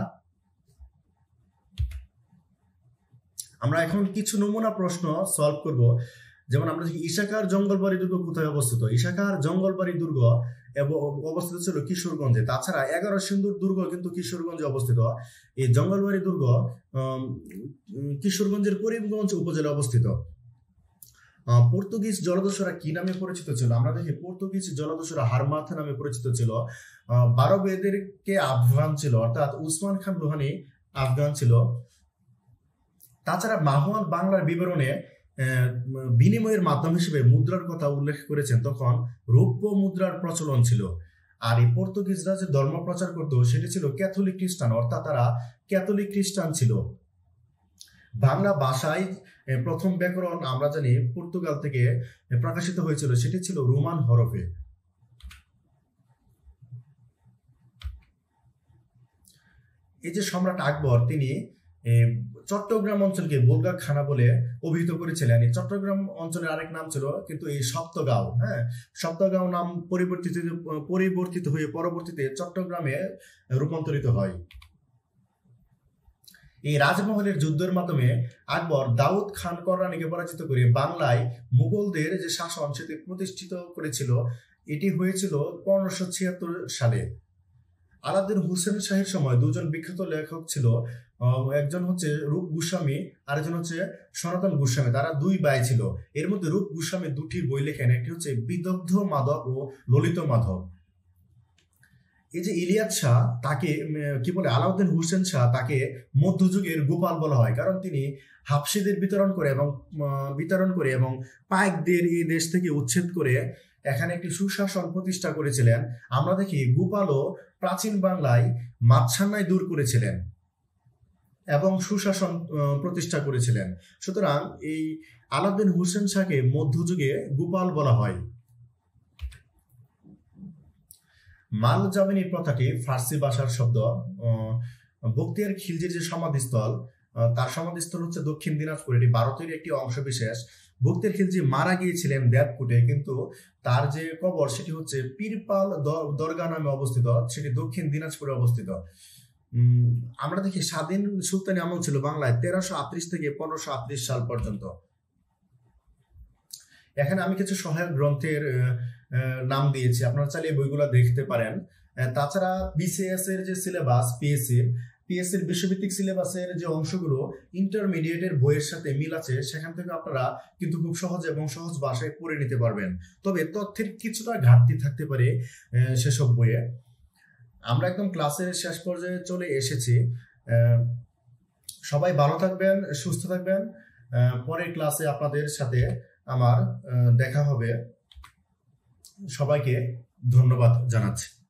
আমরা এখন কিছু নমুনা প্রশ্ন সলভ করব। যেমন আমরা দেখি ইশাখার জঙ্গলবাড়ি দুর্গ কোথায় অবস্থিত? ইশাখার জঙ্গলবাড়ি দুর্গ অবস্থিত ছিল কিশোরগঞ্জে। তাছাড়া 11 সিন্ধুর দুর্গ কিন্তু কিশোরগঞ্জে অবস্থিত। এই জঙ্গলবাড়ি দুর্গ কিশোরগঞ্জের করিমগঞ্জ উপজেলায় অবস্থিত। পর্তুগিজ জলদস্যুরা কি নামে পরিচিত ছিল? আমরা দেখি পর্তুগিজ জলদস্যুরা হারমাথা নামে পরিচিত ছিল। 12 বেদেরকে আফগান ছিল, অর্থাৎ উসমান খান লোহানী আফগান ছিল। তাছাড়া মাহুয়ান বাংলার বিবরণে বিনিময়ের মাধ্যম হিসেবে মুদ্রার কথা উল্লেখ করেছেন, তখন রৌপ্য মুদ্রার প্রচলন ছিল। আর এই পর্তুগিজরা যে ধর্ম প্রচার করতো সেটি ছিল ক্যাথলিক খ্রিস্টান, অর্থাৎ তারা ক্যাথলিক খ্রিস্টান ছিল। বাংলা ভাষায় প্রথম ব্যাকরণ আমরা জানি পর্তুগাল থেকে প্রকাশিত হয়েছিল, সেটি ছিল রোমান হরফে। এই যে সম্রাট আকবর তিনি চট্টগ্রাম অঞ্চলকে বুলগা খানা বলে অভিহিত করেছিলেন। এই চট্টগ্রাম অঞ্চলের আরেক নাম ছিল কিন্তু এই সপ্তগাঁও। সপ্তগাঁও নাম পরিবর্তিত হয়ে পরবর্তীতে চট্টগ্রামে রূপান্তরিত হয়। এই রাজমহলের যুদ্ধের মাধ্যমে আকবর দাউদ খান কররানীকে পরাজিত করে বাংলায় মুঘলদের যে শাসন সেটি প্রতিষ্ঠিত করেছিল। এটি হয়েছিল 1576 সালে। আলাউদ্দিন হোসেন শাহের সময় দুজন বিখ্যাত লেখক ছিল, একজন হচ্ছে রূপ গোস্বামী, আরেকজন হচ্ছে সনাতন গোস্বামী। তারা দুই ভাই ছিল। এর মধ্যে রূপ গোস্বামী দুটি বই লেখেন, একটি হচ্ছে বিদগ্ধ মাধব ও ললিত মাধব। এই যে ইলিয়াস শাহ তাকে কি বলে, আলাউদ্দিন হোসেন শাহ তাকে মধ্যযুগের গোপাল বলা হয়, কারণ তিনি হাবশিদের বিতরণ করে এবং পাইকদের এই দেশ থেকে উচ্ছেদ করে এখানে একটি সুশাসন প্রতিষ্ঠা করেছিলেন। আমরা দেখি গোপালও প্রাচীন বাংলায় মাৎসান্যায় দূর করেছিলেন এবং সুশাসন প্রতিষ্ঠা করেছিলেন। সুতরাং এই আলাউদ্দিন হোসেন শাহকে মধ্যযুগে গোপাল বলা হয়। মাল জামিনী প্রথাটি ফার্সি ভাষার শব্দ। বখতিয়ার খিলজির যে সমাধিস্থল, তার সমাধিস্থল হচ্ছে দক্ষিণ দিনাজপুর। এটি ভারতের একটি অংশ বিশেষ। বখতিয়ার খিলজি মারা গিয়েছিলেন দেবকুটে, কিন্তু তার যে কবর সেটি হচ্ছে পীরপাল দরগা নামে অবস্থিত, সেটি দক্ষিণ দিনাজপুরে অবস্থিত। আমরা দেখি স্বাধীন সুলতানি আমল ছিল বাংলায় 1338 থেকে 1538 সাল পর্যন্ত। এখানে আমি কিছু সহায়ক গ্রন্থের নাম দিয়েছি, আপনারা চাইলে বইগুলো দেখতে পারেন। তাছাড়া বিসিএস এর যে সিলেবাস, পিএসসির বিশ্বভিত্তিক সিলেবাসের যে অংশগুলো ইন্টারমিডিয়েটের বইয়ের সাথে মিল আছে, সেখান থেকে আপনারা কিন্তু খুব সহজ এবং সহজ ভাষায় পড়ে নিতে পারবেন। তবে তথ্যের কিছুটা ঘাটতি থাকতে পারে সেসব বইয়ে। আমরা একদম ক্লাসের শেষ পর্যায়ে চলে এসেছি। সবাই ভালো থাকবেন, সুস্থ থাকবেন। পরের ক্লাসে আপনাদের সাথে আমার দেখা হবে। সবাইকে ধন্যবাদ জানাচ্ছি।